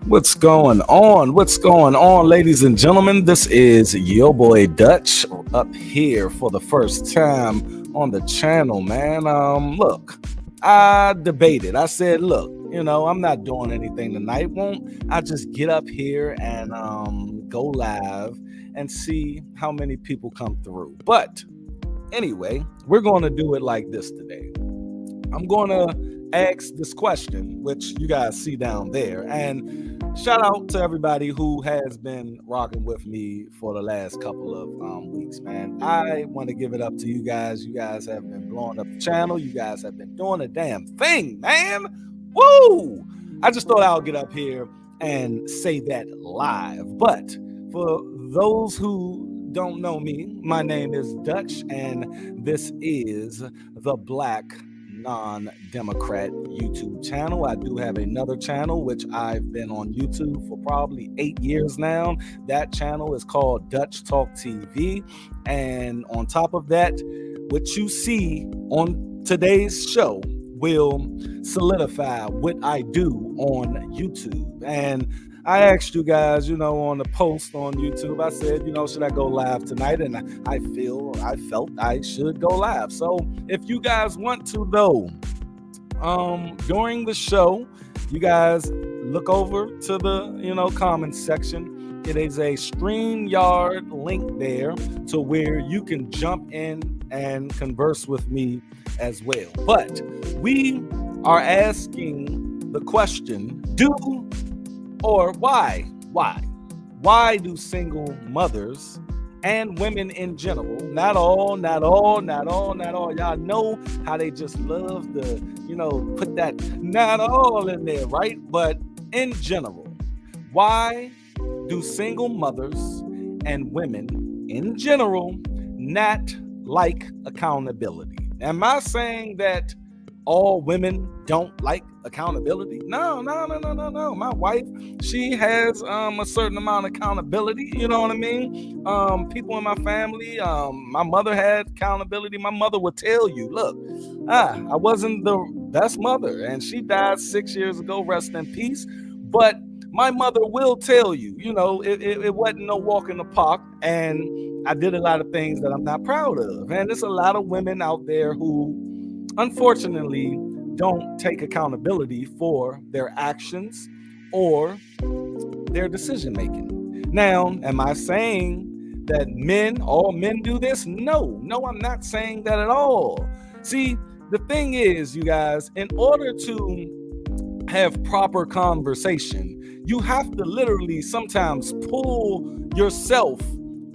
What's going on? What's going on, ladies and gentlemen? This is your boy Dutch up here for the first time on the channel, man. Look, I debated. I said, look, I'm not doing anything tonight. Won't I just get up here and go live and see how many people come through? But anyway, we're going to do it like this today. I'm going to ask this question, which you guys see down there, and shout out to everybody who has been rocking with me for the last couple of weeks, man. I want to give it up to you guys. You guys have been blowing up the channel. You guys have been doing a damn thing, man. Woo! I just thought I'll get up here and say that live. But for those who don't know me, my name is Dutch, and this is the Black Non-Democrat YouTube channel. I do have another channel which I've been on YouTube for probably 8 years now. That channel is called Dutch Talk TV, and on top of that, what you see on today's show will solidify what I do on YouTube. And I asked you guys, on the post on YouTube, I said, should I go live tonight? And I felt I should go live. So if you guys want to, though, during the show, you guys look over to the, comments section. It is a StreamYard link there to where you can jump in and converse with me as well. But we are asking the question, or why do single mothers and women in general, not all, y'all know how they just love to, put that not all in there, right? But in general, why do single mothers and women in general not like accountability? Am I saying that all women don't like accountability? No. My wife, she has a certain amount of accountability, you know what I mean? People in my family, my mother had accountability. My mother would tell you, look, I wasn't the best mother, and she died 6 years ago, rest in peace. But my mother will tell you, it wasn't no walk in the park, and I did a lot of things that I'm not proud of. And there's a lot of women out there who unfortunately don't take accountability for their actions or their decision making. Now, am I saying that all men do this? No, I'm not saying that at all. See, the thing is, you guys, in order to have proper conversation, you have to literally sometimes pull yourself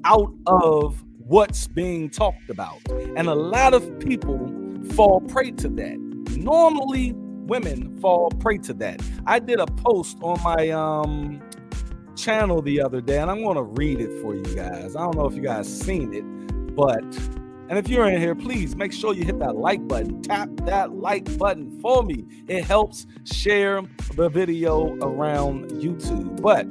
out of what's being talked about. And a lot of people fall prey to that. Normally, women fall prey to that. I did a post on my channel the other day, and I'm going to read it for you guys. I don't know if you guys seen it, and if you're in here, please make sure you hit that like button. Tap that like button for me. It helps share the video around YouTube. But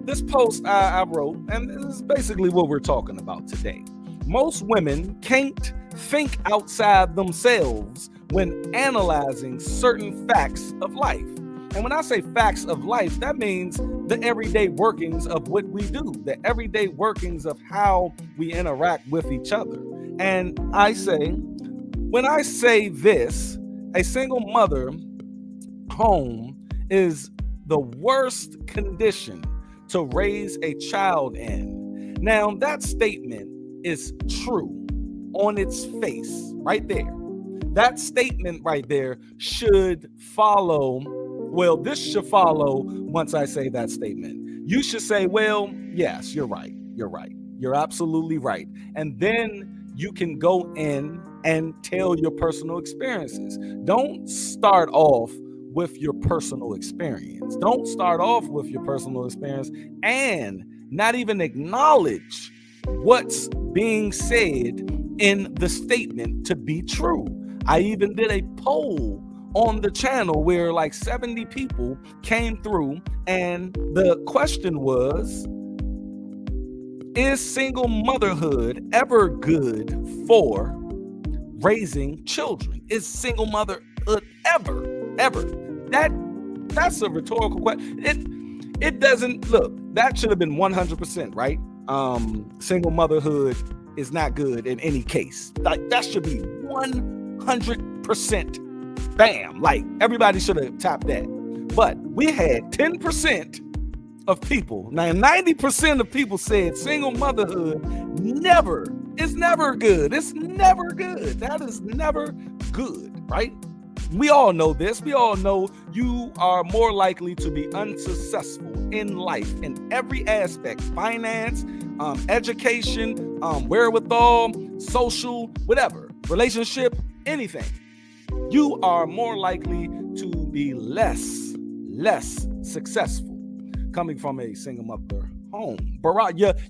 this post I wrote, and this is basically what we're talking about today. Most women can't think outside themselves when analyzing certain facts of life. And when I say facts of life, that means the everyday workings of what we do, the everyday workings of how we interact with each other. And when I say this, a single mother home is the worst condition to raise a child in. Now, that statement is true on its face right there. That statement right there should follow. Well, this should follow once I say that statement. You should say, well, yes, you're right. You're absolutely right. And then you can go in and tell your personal experiences. Don't start off with your personal experience. Don't start off with your personal experience and not even acknowledge what's being said in the statement to be true. I even did a poll on the channel where like 70 people came through, and the question was, is single motherhood ever good for raising children? Is single motherhood ever? That's a rhetorical question. It doesn't look, that should have been 100%, right? Single motherhood is not good in any case. Like that should be 100%. Bam. Like everybody should have tapped that. But we had 10% of people. Now 90% of people said single motherhood is never good. It's never good. That is never good, right? We all know this. We all know you are more likely to be unsuccessful in life in every aspect: finance, education, wherewithal, social, whatever, relationship, anything. You are more likely to be less successful coming from a single mother home.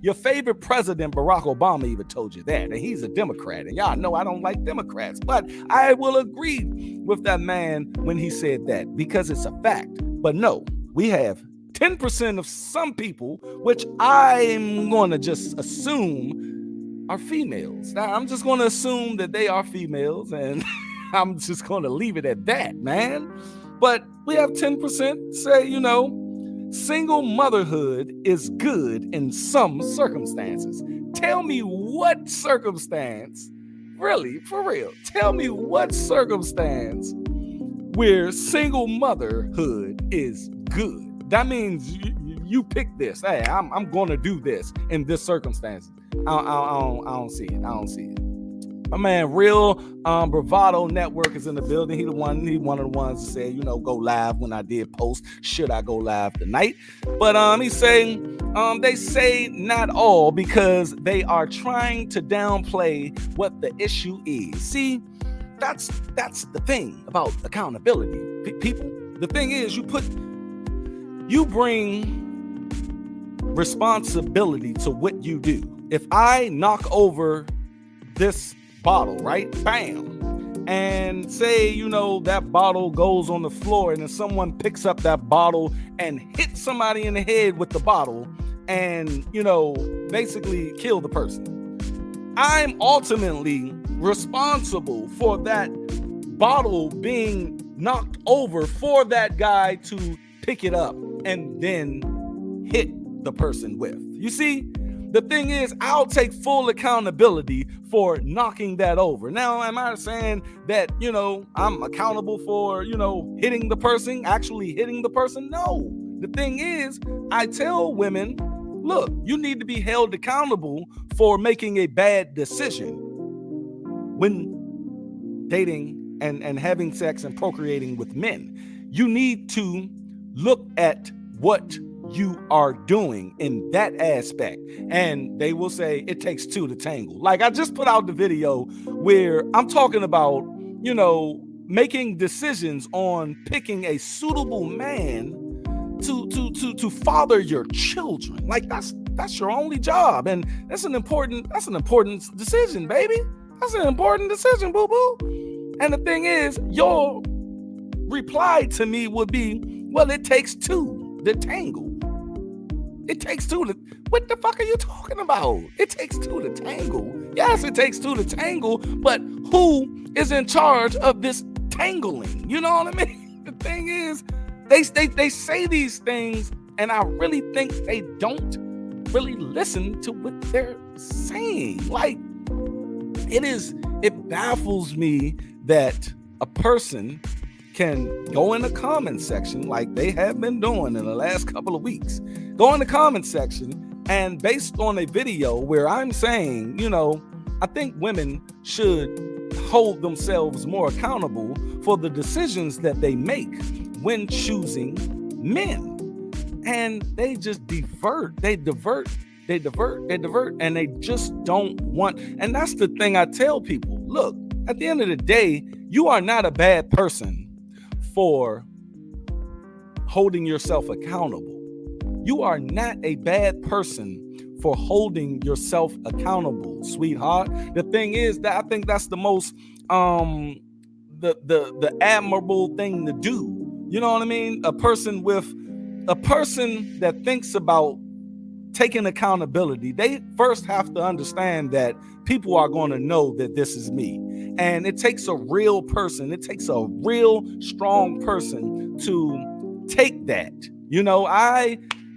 Your favorite president, Barack Obama, even told you that, and he's a Democrat, and y'all know I don't like Democrats, but I will agree with that man when he said that, because it's a fact. But no, we have 10% of some people, which I'm going to just assume are females. Now, I'm just going to assume that they are females, and I'm just going to leave it at that, man. But we have 10% say, single motherhood is good in some circumstances. Tell me what circumstance, really, for real, tell me what circumstance where single motherhood is good. That means you pick this. Hey, I'm going to do this in this circumstance. I don't see it. I don't see it. My man, Real Bravado Network is in the building. He one of the ones that said, go live when I did post. Should I go live tonight? But he's saying they say not all, because they are trying to downplay what the issue is. See, that's the thing about accountability, people. The thing is, you bring responsibility to what you do. If I knock over this bottle, right? Bam. And say, that bottle goes on the floor, and then someone picks up that bottle and hits somebody in the head with the bottle and, basically kill the person. I'm ultimately responsible for that bottle being knocked over, for that guy to pick it up and then hit the person with. You see? The thing is, I'll take full accountability for knocking that over. Now, am I saying that, I'm accountable for, hitting the person, actually hitting the person? No. The thing is, I tell women, look, you need to be held accountable for making a bad decision when dating and having sex and procreating with men. You need to look at what you are doing in that aspect. And they will say it takes two to tangle. Like I just put out the video where I'm talking about, making decisions on picking a suitable man to father your children. Like that's your only job. And that's an important decision, baby. That's an important decision, boo-boo. And the thing is, your reply to me would be, well, it takes two to tangle. It takes two to... What the fuck are you talking about? It takes two to tangle. Yes, it takes two to tangle, but who is in charge of this tangling? You know what I mean? The thing is, they say these things, and I really think they don't really listen to what they're saying. Like, it baffles me that a person can go in the comment section like they have been doing in the last couple of weeks. Go in the comment section, and based on a video where I'm saying, I think women should hold themselves more accountable for the decisions that they make when choosing men. And they just divert, and they just don't want. And that's the thing I tell people. Look, at the end of the day, you are not a bad person for holding yourself accountable. You are not a bad person for holding yourself accountable, sweetheart. The thing is that I think that's the most the admirable thing to do. You know what I mean? A person that thinks about taking accountability, they first have to understand that people are going to know that this is me. And it takes a real person. It takes a real strong person to take that.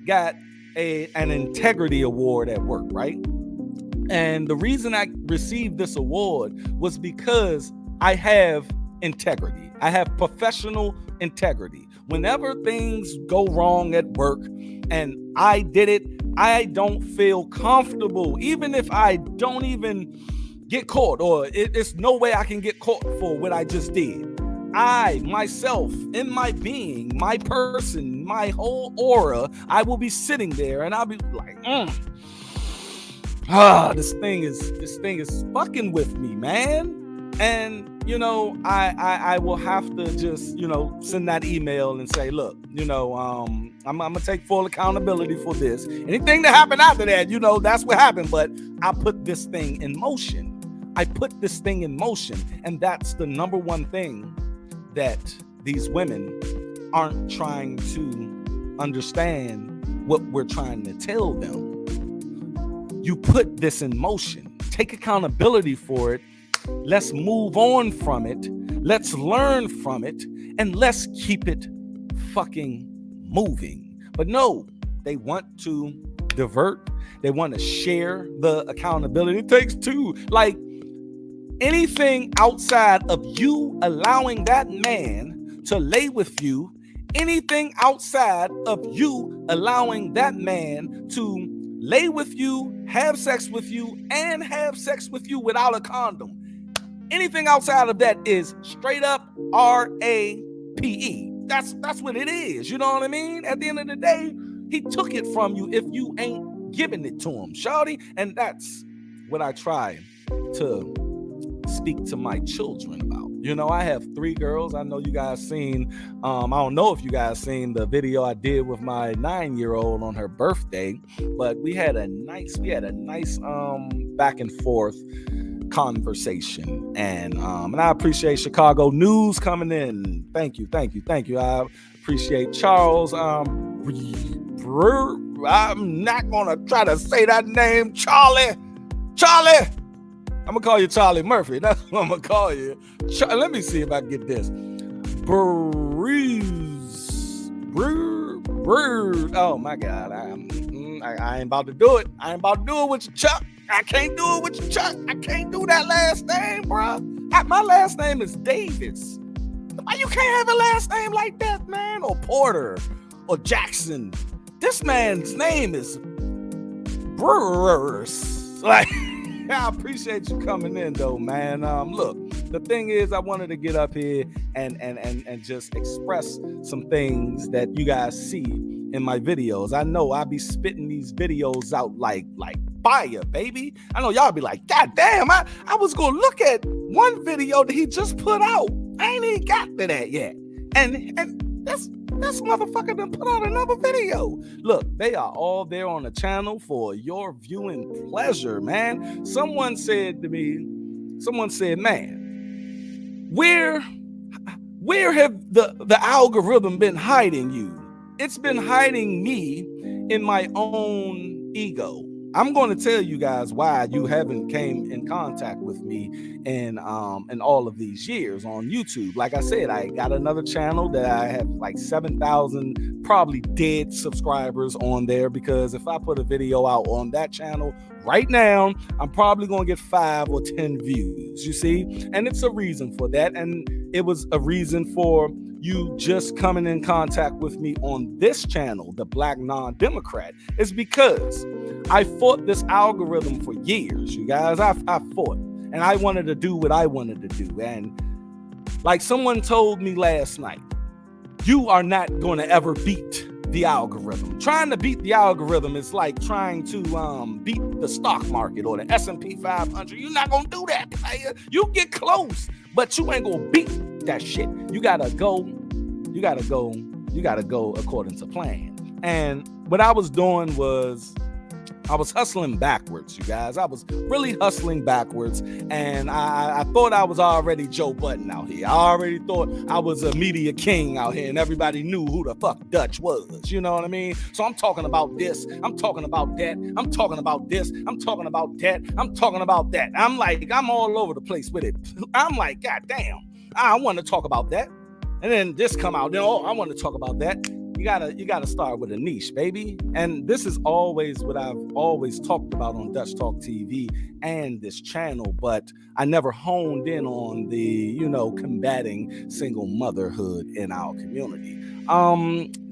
got an integrity award at work, right? And the reason I received this award was because I have integrity. I have professional integrity. Whenever things go wrong at work and I did it, I don't feel comfortable, even if I don't even get caught, or it's no way I can get caught for what I just did. I, myself, in my being, my person, my whole aura, I will be sitting there and I'll be like, this thing is fucking with me, man. And I will have to just send that email and say, look, I'm gonna take full accountability for this. Anything that happened after that, that's what happened. But I put this thing in motion. And that's the number one thing that these women aren't trying to understand what we're trying to tell them. You put this in motion. Take accountability for it. Let's move on from it. Let's learn from it. And let's keep it fucking moving. But no, they want to divert. They want to share the accountability. It takes two. Like, anything outside of you allowing that man to lay with you, anything outside of you allowing that man to lay with you, have sex with you, and have sex with you without a condom, anything outside of that is straight up RAPE. That's what it is. You know what I mean? At the end of the day, he took it from you if you ain't giving it to him, shawty. And that's what I try to speak to my children about. I have 3 girls. I know you guys seen, I don't know if you guys seen the video I did with my 9-year-old on her birthday, but we had a nice back and forth conversation. And I appreciate Chicago News coming in. Thank you. I appreciate Charles. I'm not gonna try to say that name, Charlie. I'm gonna call you Charlie Murphy. That's what I'm gonna call you. Let me see if I can get this. Oh my God. I ain't about to do it. I ain't about to do it with your Chuck. I can't do it with your Chuck. I can't do that last name, bro. My last name is Davis. Why you can't have a last name like that, man? Or Porter or Jackson. This man's name is Brewers. Like, I appreciate you coming in, though, man. Look, the thing is, I wanted to get up here and just express some things that you guys see in my videos. I know I be spitting these videos out like fire, baby. I know y'all be like, God damn, I was gonna look at one video that he just put out. I ain't even got to that yet. And this motherfucker done put out another video. Look, they are all there on the channel for your viewing pleasure, man. Someone said, man, where have the algorithm been hiding you? It's been hiding me in my own ego. I'm going to tell you guys why you haven't came in contact with me in all of these years on YouTube. Like I said, I got another channel that I have like 7,000 probably dead subscribers on there, because if I put a video out on that channel right now, I'm probably going to get 5 or 10 views, you see? And it's a reason for that. And it was a reason for you just coming in contact with me on this channel, the Black Non-Democrat, is because I fought this algorithm for years, you guys. I fought, and I wanted to do what I wanted to do. And like someone told me last night, you are not going to ever beat the algorithm. Trying to beat the algorithm is like trying to beat the stock market or the S&P 500. You're not going to do that, player. You get close, but you ain't going to beat that shit. You gotta go according to plan. And what I was doing was I was hustling backwards, you guys. I was really hustling backwards, and I thought I was already Joe Budden out here. I already thought I was a media king out here, and everybody knew who the fuck Dutch was. You know what I mean? So I'm talking about this. I'm talking about that. I'm talking about this. I'm talking about that. I'm talking about that. I'm all over the place with it. I'm like, God damn, I want to talk about that. And then this come out. Then, I want to talk about that. you gotta start with a niche, baby. And this is always what I've always talked about on Dutch Talk TV and this channel, but I never honed in on the, combating single motherhood in our community.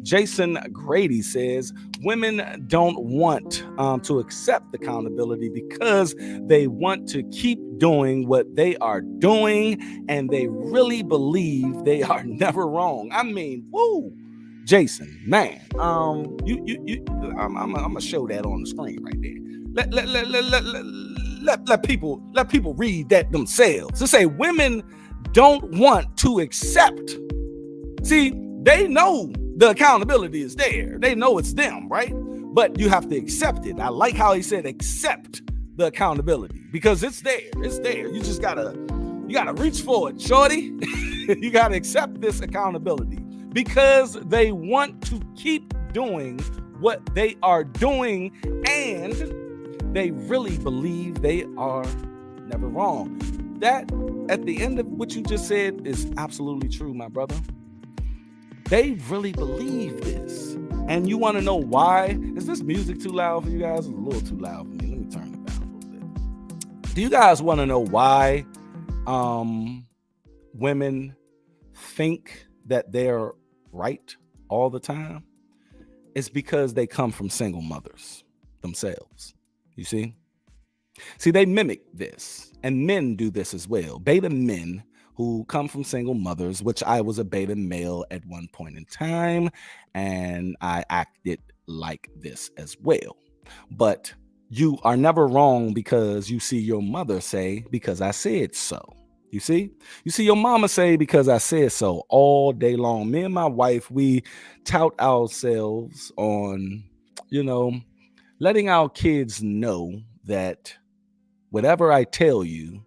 Jason Grady says women don't want to accept accountability because they want to keep doing what they are doing, and they really believe they are never wrong. I mean, woo, Jason, man, I'm gonna show that on the screen right there. Let people read that themselves. To say women don't want to accept. See, they know the accountability is there. They know it's them, right? But you have to accept it. I like how he said accept the accountability, because it's there. It's there. You just gotta reach for it, shorty. You gotta accept this accountability because they want to keep doing what they are doing, and they really believe they are never wrong. That, at the end of what you just said, is absolutely true, my brother. They really believe this. And you want to know why? Is this music too loud for you guys? It's a little too loud for me. Let me turn it down a little bit. Do you guys want to know why women think that they're right all the time? It's because they come from single mothers themselves. You see? See, they mimic this, and men do this as well. Beta men who come from single mothers, which I was a beta male at one point in time, and I acted like this as well. But you are never wrong because you see your mother say, because I said so. You see your mama say, because I said so, all day long. Me and my wife, we tout ourselves on, letting our kids know that whatever I tell you,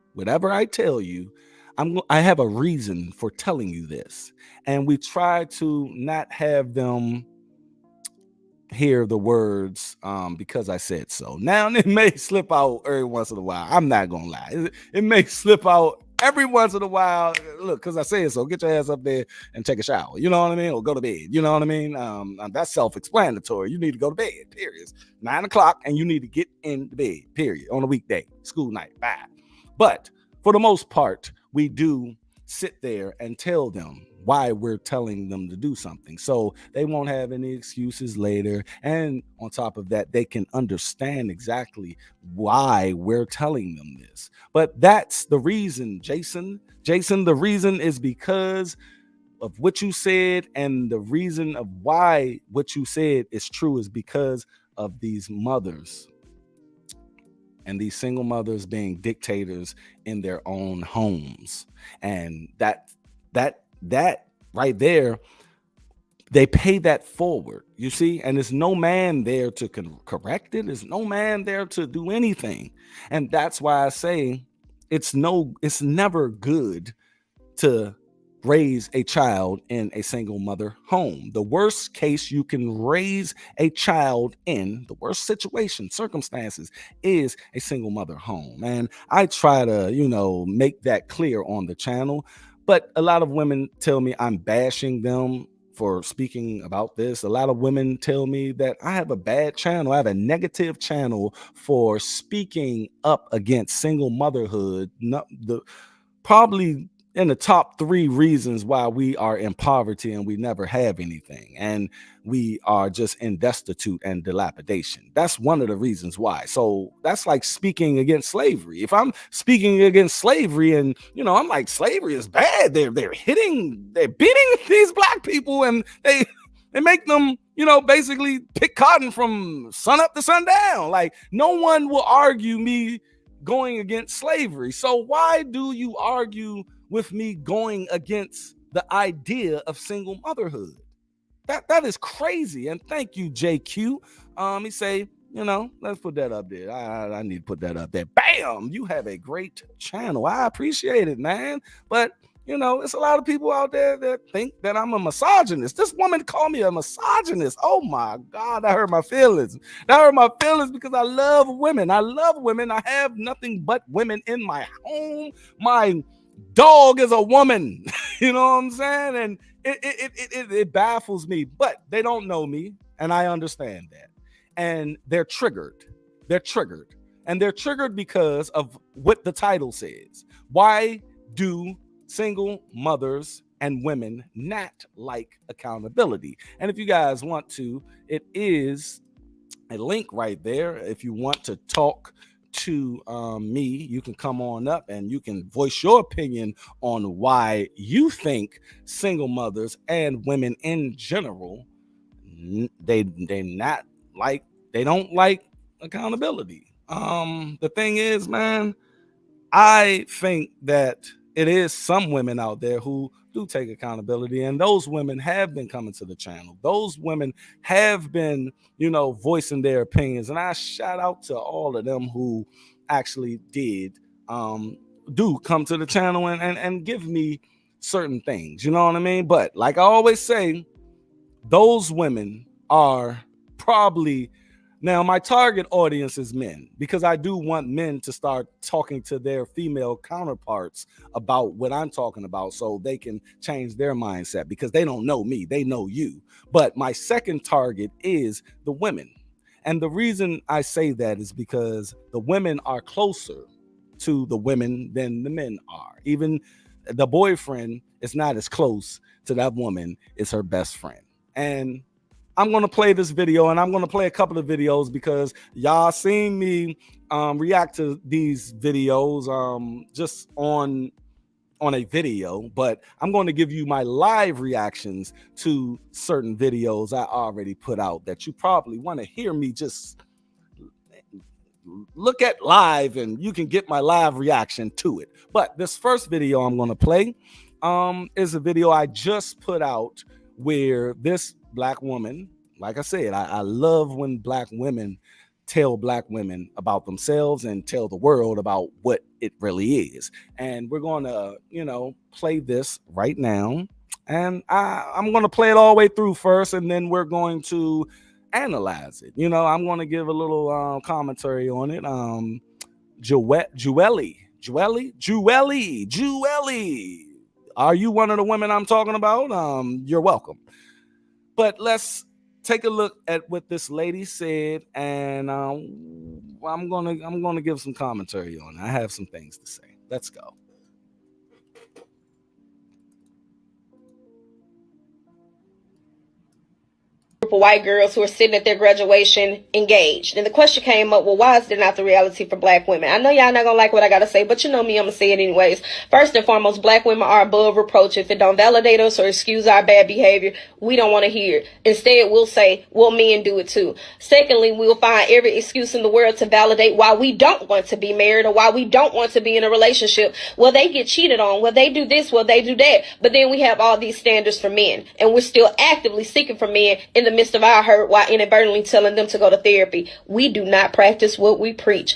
I have a reason for telling you this. And we try to not have them hear the words because I said so. Now, it may slip out every once in a while. I'm not gonna lie. It may slip out every once in a while. Look, because I said so. Get your ass up there and take a shower. You know what I mean? Or go to bed. You know what I mean? That's self-explanatory. You need to go to bed, period. It's 9 o'clock and you need to get in the bed, period. On a weekday, school night, bye. But for the most part, we do sit there and tell them why we're telling them to do something, so they won't have any excuses later. And on top of that, they can understand exactly why we're telling them this. But that's the reason, Jason, the reason is because of what you said, and the reason of why what you said is true is because of these mothers. And these single mothers being dictators in their own homes. And that right there, they pay that forward, you see? And there's no man there to correct it. There's no man there to do anything. And that's why I say it's never good to raise a child in a single mother home. The worst case you can raise a child in, the worst circumstances, is a single mother home. And I try to, make that clear on the channel. But a lot of women tell me I'm bashing them for speaking about this. A lot of women tell me that I have a bad channel. I have a negative channel for speaking up against single motherhood. Probably in the top 3 reasons why we are in poverty and we never have anything, and we are just in destitute and dilapidation. That's one of the reasons why. So that's like speaking against slavery. If I'm speaking against slavery and I'm like, slavery is bad, they're beating these black people, and they make them basically pick cotton from sun up to sundown. Like, no one will argue me going against slavery. So why do you argue with me going against the idea of single motherhood? That is crazy. And thank you, JQ. He say, let's put that up there. I need to put that up there. Bam! You have a great channel. I appreciate it, man. But it's a lot of people out there that think that I'm a misogynist. This woman called me a misogynist. Oh my God, that hurt my feelings. Because I love women. I have nothing but women in my home. My dog is a woman. You know what I'm saying? And It baffles me, but they don't know me, and I understand that. And they're triggered. They're triggered. And they're triggered because of what the title says. Why do single mothers and women not like accountability? And if you guys want to, it is a link right there. If you want to talk to me, you can come on up and you can voice your opinion on why you think single mothers and women in general, they not like, they don't like accountability. The thing is, man, I think that it is some women out there who do take accountability, and those women have been coming to the channel. Those women have been, voicing their opinions, and I shout out to all of them who actually did do come to the channel and give me certain things. You know what I mean? But like I always say, those women are probably, now my target audience is men, because I do want men to start talking to their female counterparts about what I'm talking about, so they can change their mindset, because they don't know me, they know you. But my second target is the women. And the reason I say that is because the women are closer to the women than the men are. Even the boyfriend is not as close to that woman as her best friend. And I'm going to play this video, and I'm going to play a couple of videos because y'all seen me react to these videos just on a video, but I'm going to give you my live reactions to certain videos I already put out that you probably want to hear me just look at live, and you can get my live reaction to it. But this first video I'm going to play is a video I just put out where this black woman, like I said, I love when black women tell black women about themselves and tell the world about what it really is. And we're going to, play this right now. And I'm going to play it all the way through first, and then we're going to analyze it. I'm going to give a little commentary on it. Jueli, are you one of the women I'm talking about? You're welcome. But let's take a look at what this lady said, and I'm gonna give some commentary on it. I have some things to say. Let's go. Of white girls who are sitting at their graduation engaged. And the question came up, well, why is there not the reality for black women? I know y'all not gonna like what I gotta say, but you know me, I'm gonna say it anyways. First and foremost, black women are above reproach. If it don't validate us or excuse our bad behavior, we don't want to hear it. Instead, we'll say, well, men do it too. Secondly, we'll find every excuse in the world to validate why we don't want to be married or why we don't want to be in a relationship. Well, they get cheated on. Well, they do this. Well, they do that. But then we have all these standards for men, and we're still actively seeking for men in the midst of our hurt while inadvertently telling them to go to therapy. We do not practice what we preach.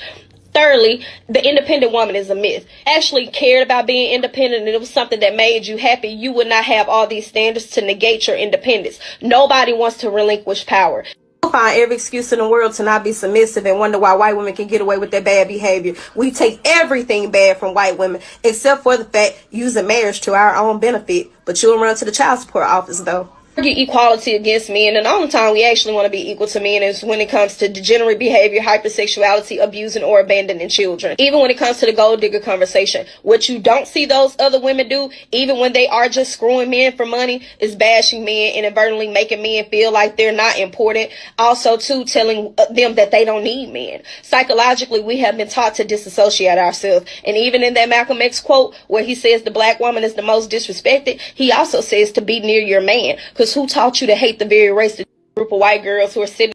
Thirdly, the independent woman is a myth. Actually cared about being independent and it was something that made you happy, you would not have all these standards to negate your independence. Nobody wants to relinquish power. You'll find every excuse in the world to not be submissive and wonder why white women can get away with their bad behavior. We take everything bad from white women, except for the fact using marriage to our own benefit. But you'll run to the child support office, though. Equality against men, and the only time we actually want to be equal to men is when it comes to degenerate behavior, hypersexuality, abusing or abandoning children. Even when it comes to the gold digger conversation, what you don't see those other women do, even when they are just screwing men for money, is bashing men, inadvertently making men feel like they're not important. Also, too, telling them that they don't need men. Psychologically, we have been taught to disassociate ourselves, and even in that Malcolm X quote where he says the black woman is the most disrespected, he also says to be near your man. Because who taught you to hate the very race? The group of white girls who are sitting.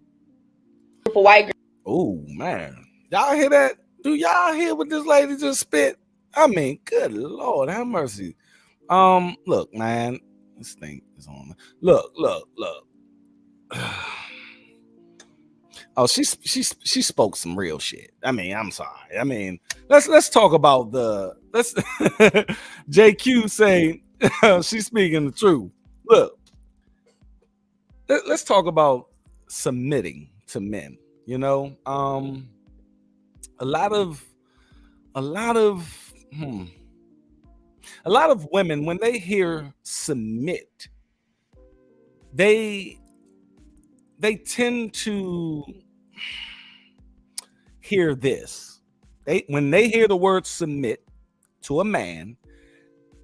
Group of white girls. Oh man, y'all hear that? Do y'all hear what this lady just spit? I mean, good Lord, have mercy. Look, man, this thing is on. Look. Oh, she spoke some real shit. I mean, I'm sorry. I mean, let's talk about let's JQ say she's speaking the truth. Look. Let's talk about submitting to men. A lot of women, when they hear submit, they tend to hear this. When they hear the word submit to a man,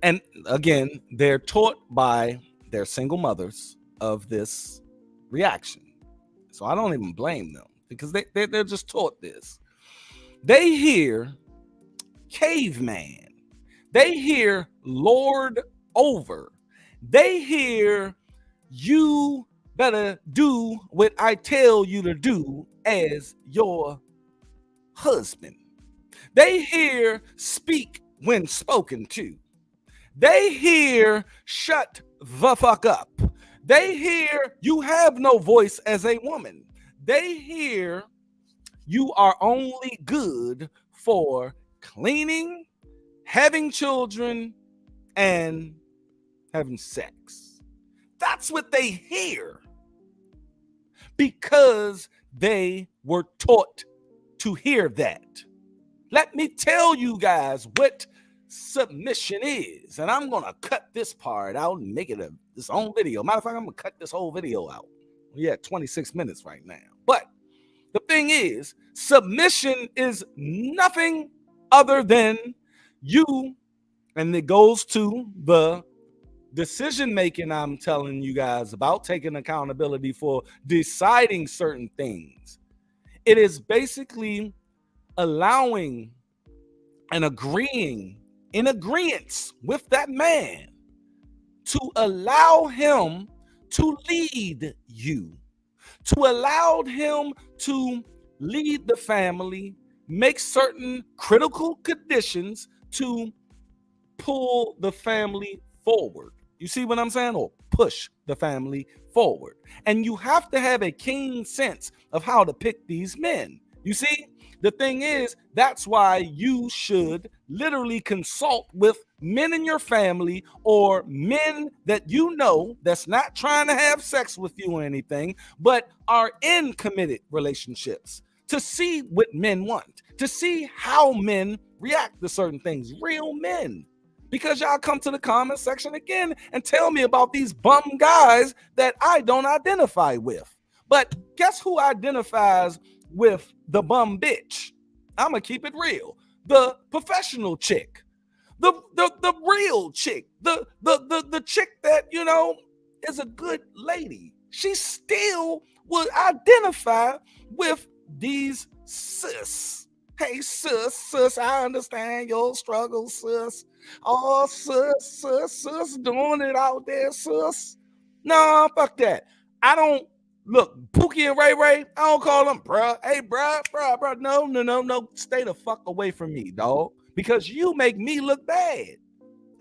and again, they're taught by their single mothers of this reaction. So I don't even blame them, because they're just taught this. They hear caveman. They hear lord over. They hear you better do what I tell you to do as your husband. They hear speak when spoken to. They hear shut the fuck up. They hear you have no voice as a woman. They hear you are only good for cleaning, having children, and having sex. That's what they hear, because they were taught to hear that. Let me tell you guys what submission is, and I'm gonna cut this part out and make it its own video. Matter of fact, I'm gonna cut this whole video out. We're at 26 minutes right now. But the thing is, submission is nothing other than you, and it goes to the decision making I'm telling you guys about, taking accountability for deciding certain things. It is basically allowing and agreeing in agreement with that man to allow him to lead you, to allow him to lead the family, make certain critical conditions to pull the family forward. You see what I'm saying? Or push the family forward. And you have to have a keen sense of how to pick these men. You see, the thing is, that's why you should literally consult with men in your family, or men that you know that's not trying to have sex with you or anything, but are in committed relationships, to see what men want, to see how men react to certain things. Real men. Because y'all come to the comment section again and tell me about these bum guys that I don't identify with. But guess who identifies with the bum bitch? I'm gonna keep it real. The professional chick, the real chick, the chick that, you know, is a good lady. She still would identify with these sis. Hey sis, I understand your struggle, sis. Oh, sis, doing it out there, sis. Nah, fuck that. I don't look, Pookie and Ray Ray, I don't call them bruh. Hey, bruh. No. Stay the fuck away from me, dog. Because you make me look bad.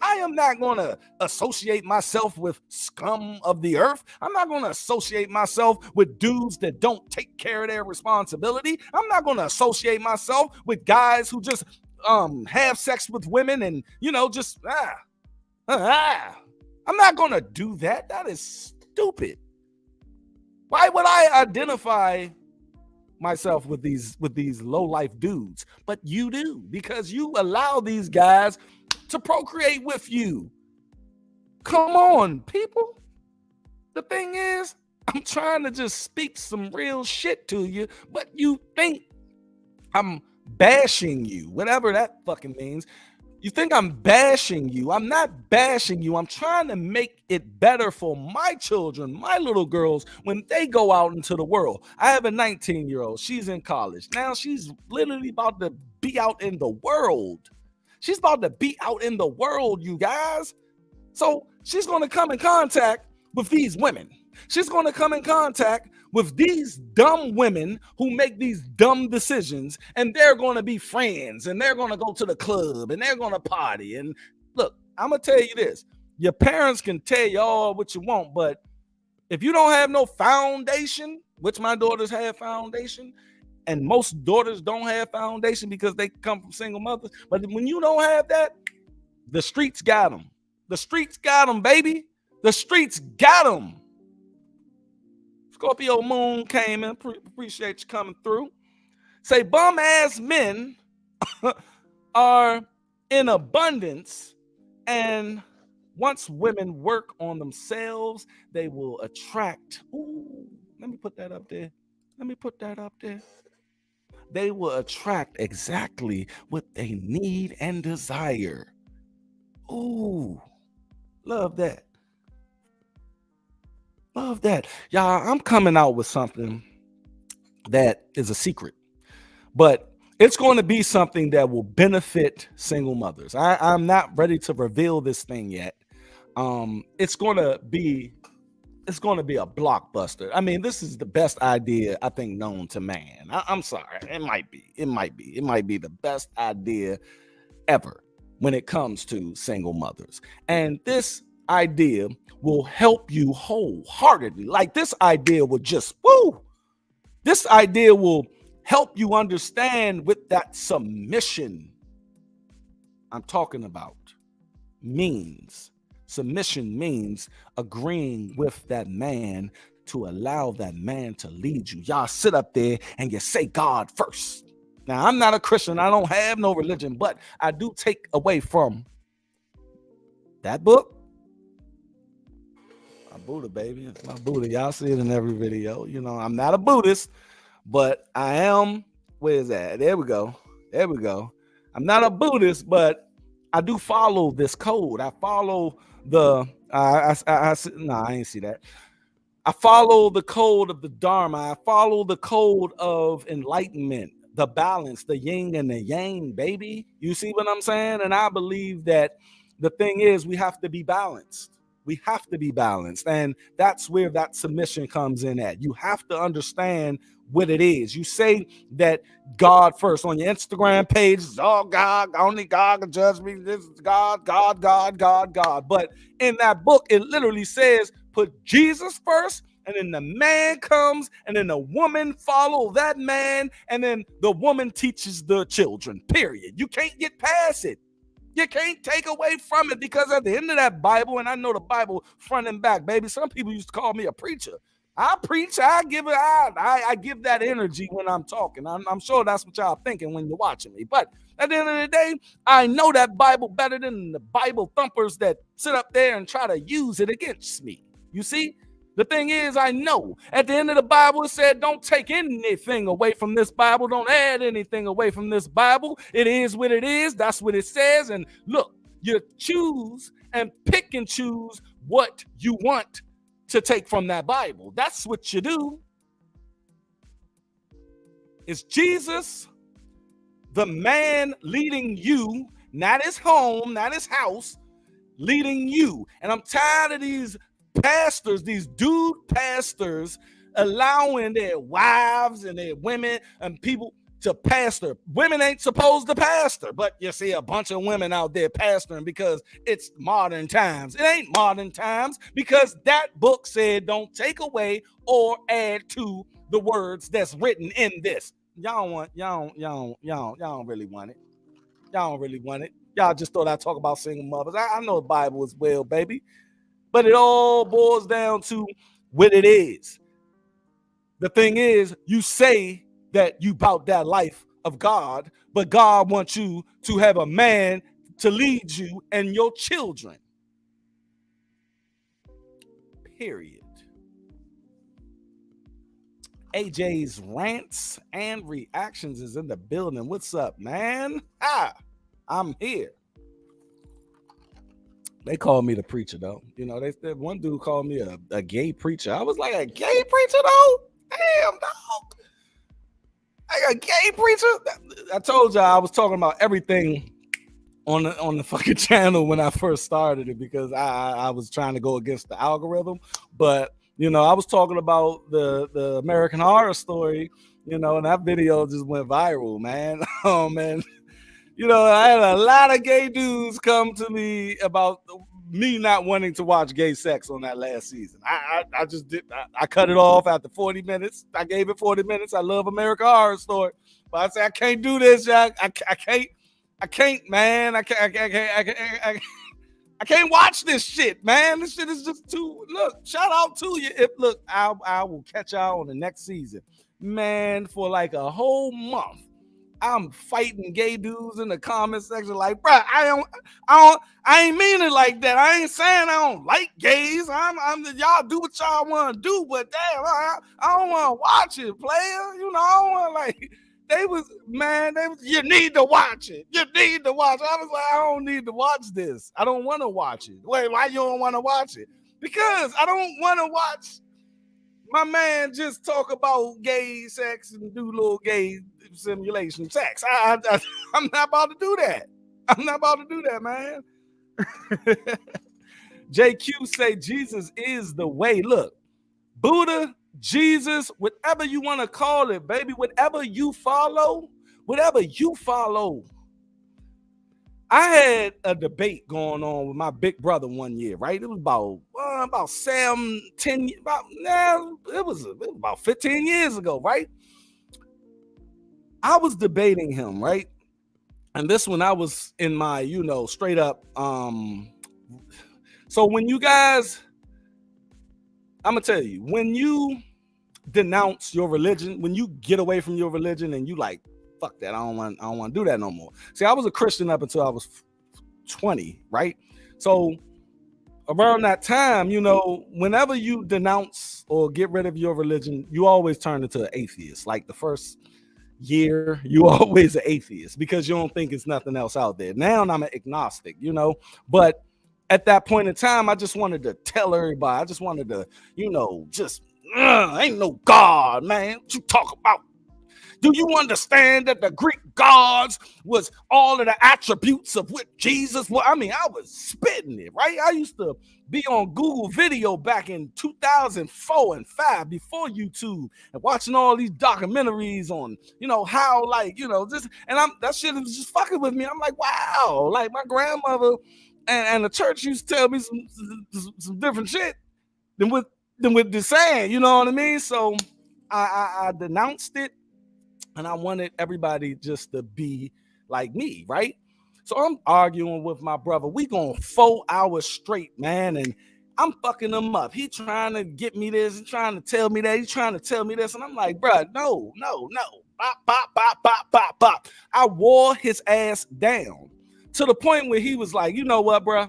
I am not going to associate myself with scum of the earth. I'm not going to associate myself with dudes that don't take care of their responsibility. I'm not going to associate myself with guys who just have sex with women and, you know, just I'm not going to do that. That is stupid. Why would I identify myself with these low life dudes? But you do, because you allow these guys to procreate with you. Come on, people. The thing is, I'm trying to just speak some real shit to you, but you think I'm bashing you, whatever that fucking means. You think I'm bashing you. I'm not bashing you. I'm trying to make it better for my children, my little girls, when they go out into the world. I have a 19-year-old. She's in college. Now she's literally about to be out in the world. She's about to be out in the world, you guys. So she's going to come in contact with these women. She's going to come in contact with these dumb women who make these dumb decisions, and they're going to be friends, and they're going to go to the club, and they're going to party. And look, I'm going to tell you this. Your parents can tell you all what you want, but if you don't have no foundation, which my daughters have foundation, and most daughters don't have foundation because they come from single mothers, but when you don't have that, the streets got them. The streets got them, baby. The streets got them. Scorpio Moon came in. Appreciate you coming through. Say bum ass men are in abundance, and Once women work on themselves, they will attract. Ooh, let me put that up there. Let me put that up there. They will attract exactly what they need and desire. Ooh, love that. Love that. Y'all, I'm coming out with something that is a secret, but it's going to be something that will benefit single mothers. I'm not ready to reveal this thing yet. It's going to be a blockbuster. I mean, this is the best idea I think known to man. I'm sorry, it might be the best idea ever when it comes to single mothers. And this idea will help you wholeheartedly. Like this idea will just woo. This idea will help you understand with that submission I'm talking about means. Submission means agreeing with that man to allow that man to lead you. Y'all sit up there and you say God first. Now, I'm not a Christian. I don't have no religion, but I do take away from that book. My Buddha, baby. It's my Buddha. Y'all see it in every video. You know, I'm not a Buddhist, but I am. Where is that? There we go. There we go. I'm not a Buddhist, but I do follow this code. I follow the no, I ain't see that. I follow the code of the Dharma. I follow the code of enlightenment, the balance, the yin and the yang, baby. You see what I'm saying? And I believe that the thing is we have to be balanced. We have to be balanced. And that's where that submission comes in at. You have to understand what it is. You say that God first on your Instagram page. Oh, God, only God can judge me. This is God, God, God, God, God. But in that book, it literally says, put Jesus first, and then the man comes, and then the woman follow that man, and then the woman teaches the children, period. You can't get past it. You can't take away from it, because at the end of that Bible, and I know the Bible front and back, baby. Some people used to call me a preacher. I preach. I give it. I give that energy when I'm talking. I'm sure that's what y'all thinking when you're watching me. But at the end of the day, I know that Bible better than the Bible thumpers that sit up there and try to use it against me. You see? The thing is, I know at the end of the Bible, it said, don't take anything away from this Bible. Don't add anything away from this Bible. It is what it is. That's what it says. And look, you choose and pick and choose what you want to take from that Bible. That's what you do. Is Jesus the man leading you, not his home, not his house, leading you? And I'm tired of these pastors, these dude pastors, allowing their wives and their women and people to pastor. Women ain't supposed to pastor, but you see a bunch of women out there pastoring because it's modern times. It ain't modern times, because that book said don't take away or add to the words that's written in this. Y'all don't really want it. Y'all don't really want it. Y'all just thought I'd talk about single mothers. I know the Bible as well, baby. But it all boils down to what it is. The thing is, you say that you bout that life of God, but God wants you to have a man to lead you and your children. Period. AJ's rants and reactions is in the building. What's up, man? I'm here. They called me the preacher, though. You know, they one dude called me a gay preacher. I was like, a gay preacher, though? Damn, dog. Like a gay preacher? I told y'all I was talking about everything on the fucking channel when I first started it, because I was trying to go against the algorithm. But, you know, I was talking about the American Horror Story, you know, and that video just went viral, man. Oh, man. You know, I had a lot of gay dudes come to me about me not wanting to watch gay sex on that last season. I just did. I cut it off after 40 minutes. I gave it 40 minutes. I love American Horror Story, but I said I can't do this, Jack. I can't, man. I can't watch this shit, man. This shit is just too. Look, shout out to you. I will catch y'all on the next season, man. For like a whole month, I'm fighting gay dudes in the comment section like, bro, I ain't mean it like that. I ain't saying I don't like gays. Y'all do what y'all want to do, but damn, I don't want to watch it, player. You know, I don't want like. You need to watch it. You need to watch it. I was like, I don't need to watch this. I don't want to watch it. Wait, why you don't want to watch it? Because I don't want to watch my man just talk about gay sex and do little gay simulation sex. I'm not about to do that. I'm not about to do that, man. JQ say Jesus is the way. Look, Buddha, Jesus, whatever you want to call it, baby, whatever you follow. I had a debate going on with my big brother one year, right? It was about 15 years ago, right? I was debating him, right? And this one I was in my, straight up. So when you guys, I'm gonna tell you, when you denounce your religion, when you get away from your religion and you like, fuck that, I don't want to do that no more. See, I was a Christian up until I was 20, right? So around that time, whenever you denounce or get rid of your religion, you always turn into an atheist. Like the first year, you always an atheist because you don't think it's nothing else out there. Now I'm an agnostic, but at that point in time, I just wanted to tell everybody, I just wanted to, ain't no God, man. What you talk about? Do you understand that the Greek gods was all of the attributes of what Jesus was? I mean, I was spitting it, right? I used to be on Google Video back in 2004 and 5 before YouTube and watching all these documentaries on, how this, and that shit was just fucking with me. I'm like, wow, like my grandmother and the church used to tell me some different shit than what they're saying, you know what I mean? So I denounced it. And I wanted everybody just to be like me, right? So I'm arguing with my brother. We going 4 hours straight, man. And I'm fucking him up. He trying to get me this. He's trying to tell me that. He's trying to tell me this. And I'm like, bro, no. Bop, bop, bop, bop, bop, bop. I wore his ass down to the point where he was like, you know what, bro?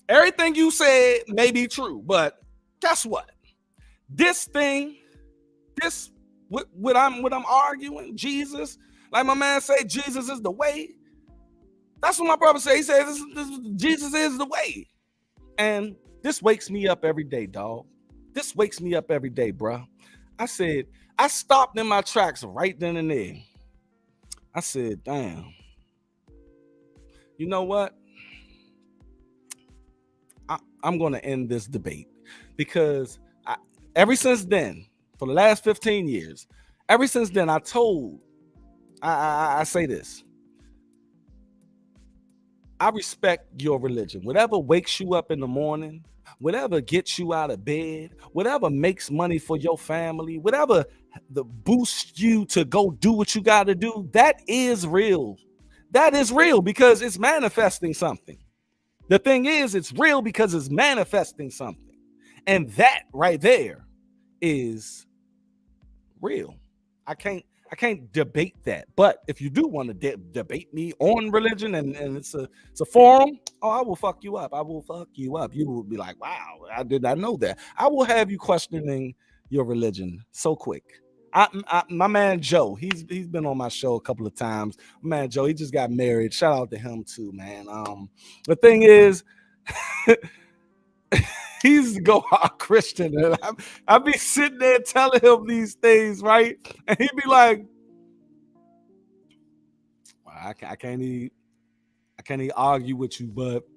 Everything you said may be true, but guess what? What I'm arguing, Jesus, like my man say, Jesus is the way. That's what my brother say. He says Jesus is the way. And this wakes me up every day, dog. This wakes me up every day, bro. I stopped in my tracks right then and there. I said, damn. You know what? I'm going to end this debate because ever since then, for the last 15 years, ever since then, I say this. I respect your religion. Whatever wakes you up in the morning, whatever gets you out of bed, whatever makes money for your family, whatever boosts you to go do what you got to do, that is real. That is real because it's manifesting something. The thing is, it's real because it's manifesting something. And that right there is real. I can't debate that. But if you do want to debate me on religion and it's a forum, I will fuck you up. I will fuck you up. You will be like, wow, I did not know that. I will have you questioning your religion so quick. My man Joe, he's been on my show a couple of times. My man Joe, he just got married. Shout out to him too, man. The thing is, he's a go hard Christian, and I be sitting there telling him these things, right? And he'd be like, well, I can't even argue with you, but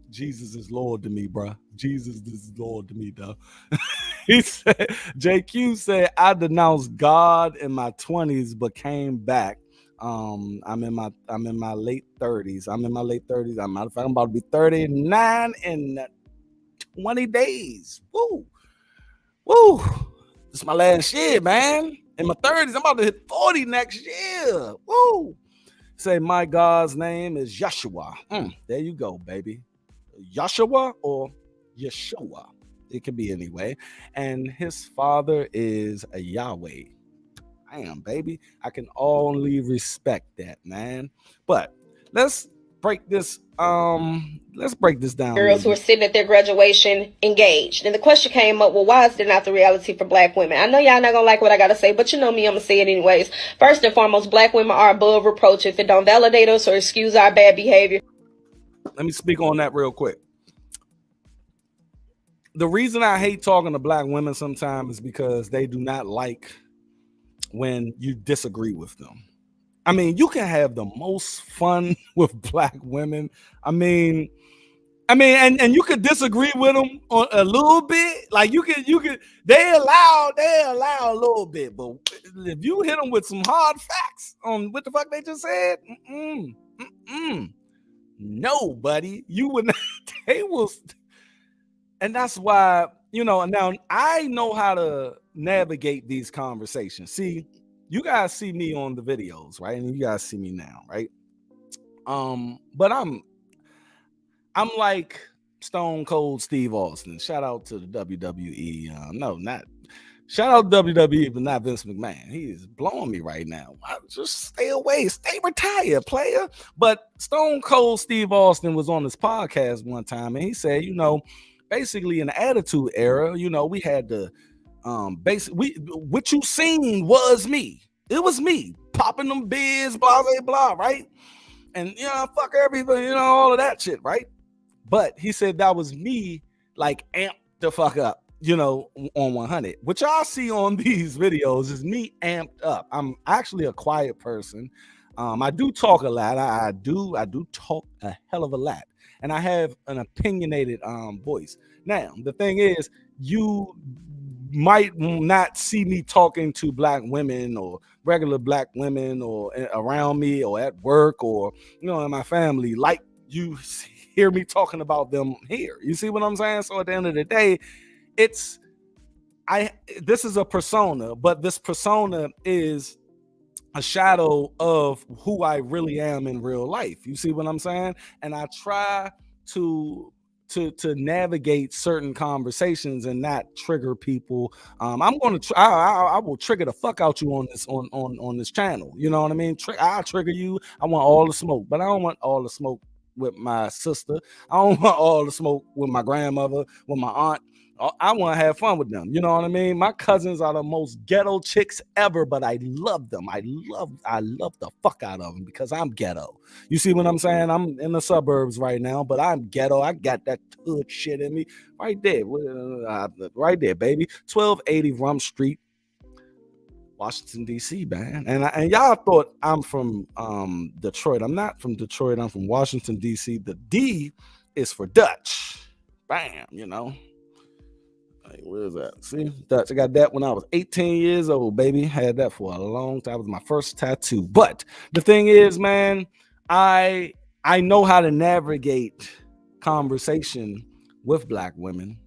Jesus is Lord to me, bro. Jesus is Lord to me, though. He said, JQ said, I denounced God in my 20s, but came back. I'm in my late 30s. I'm about to be 39 in 20 days. Woo. This is my last year, man. In my 30s, I'm about to hit 40 next year. Woo. Say my God's name is Yeshua. There you go, baby. Yeshua or Yeshua. It can be anyway. And his father is a Yahweh. Damn, baby. I can only respect that, man. But let's break this. Let's break this down. Girls who are sitting at their graduation engaged. And the question came up, well, why is there not the reality for black women? I know y'all not gonna like what I gotta say, but you know me, I'm gonna say it anyways. First and foremost, black women are above reproach if it don't validate us or excuse our bad behavior. Let me speak on that real quick. The reason I hate talking to black women sometimes is because they do not like when you disagree with them. I mean, you can have the most fun with black women. I mean, and you could disagree with them on a little bit. Like you could, they allow a little bit, but if you hit them with some hard facts on what the fuck they just said, no, buddy, you would not. They will, and that's why, you know. Now I know how to navigate these conversations. See, you guys see me on the videos, right? And you guys see me now, right? But I'm like Stone Cold Steve Austin. Shout out to the WWE. No, not shout out to WWE, but not Vince McMahon. He is blowing me right now. Just stay away, stay retired, player. But Stone Cold Steve Austin was on this podcast one time, and he said, you know, basically in the Attitude Era, you know, we had to what you seen was me. It was me popping them beers, blah blah blah, right? And you know, fuck everything, you know, all of that shit, right? But he said that was me, like amped the fuck up, you know, on 100. What y'all see on these videos is me amped up. I'm actually a quiet person. I do talk a lot. I do talk a hell of a lot, and I have an opinionated voice. Now, the thing is, you might not see me talking to black women or regular black women or around me or at work or, you know, in my family like you hear me talking about them here. You see what I'm saying? So at the end of the day, this is a persona, but this persona is a shadow of who I really am in real life. You see what I'm saying? And I try to navigate certain conversations and not trigger people. I'm going to I will trigger the fuck out you on this channel. You know what I mean? I'll trigger you. I want all the smoke, but I don't want all the smoke with my sister. I don't want all the smoke with my grandmother, with my aunt. I want to have fun with them. You know what I mean? My cousins are the most ghetto chicks ever, but I love them. I love the fuck out of them because I'm ghetto. You see what I'm saying? I'm in the suburbs right now, but I'm ghetto. I got that hood shit in me right there. Right there, baby. 1280 Rum Street, Washington, D.C., man. And y'all thought I'm from Detroit. I'm not from Detroit. I'm from Washington, D.C. The D is for Dutch. Bam, you know. Where is that? See, Dutch. I got that when I was 18 years old, baby. Had that for a long time. It was my first tattoo. But the thing is, man, I know how to navigate conversation with black women.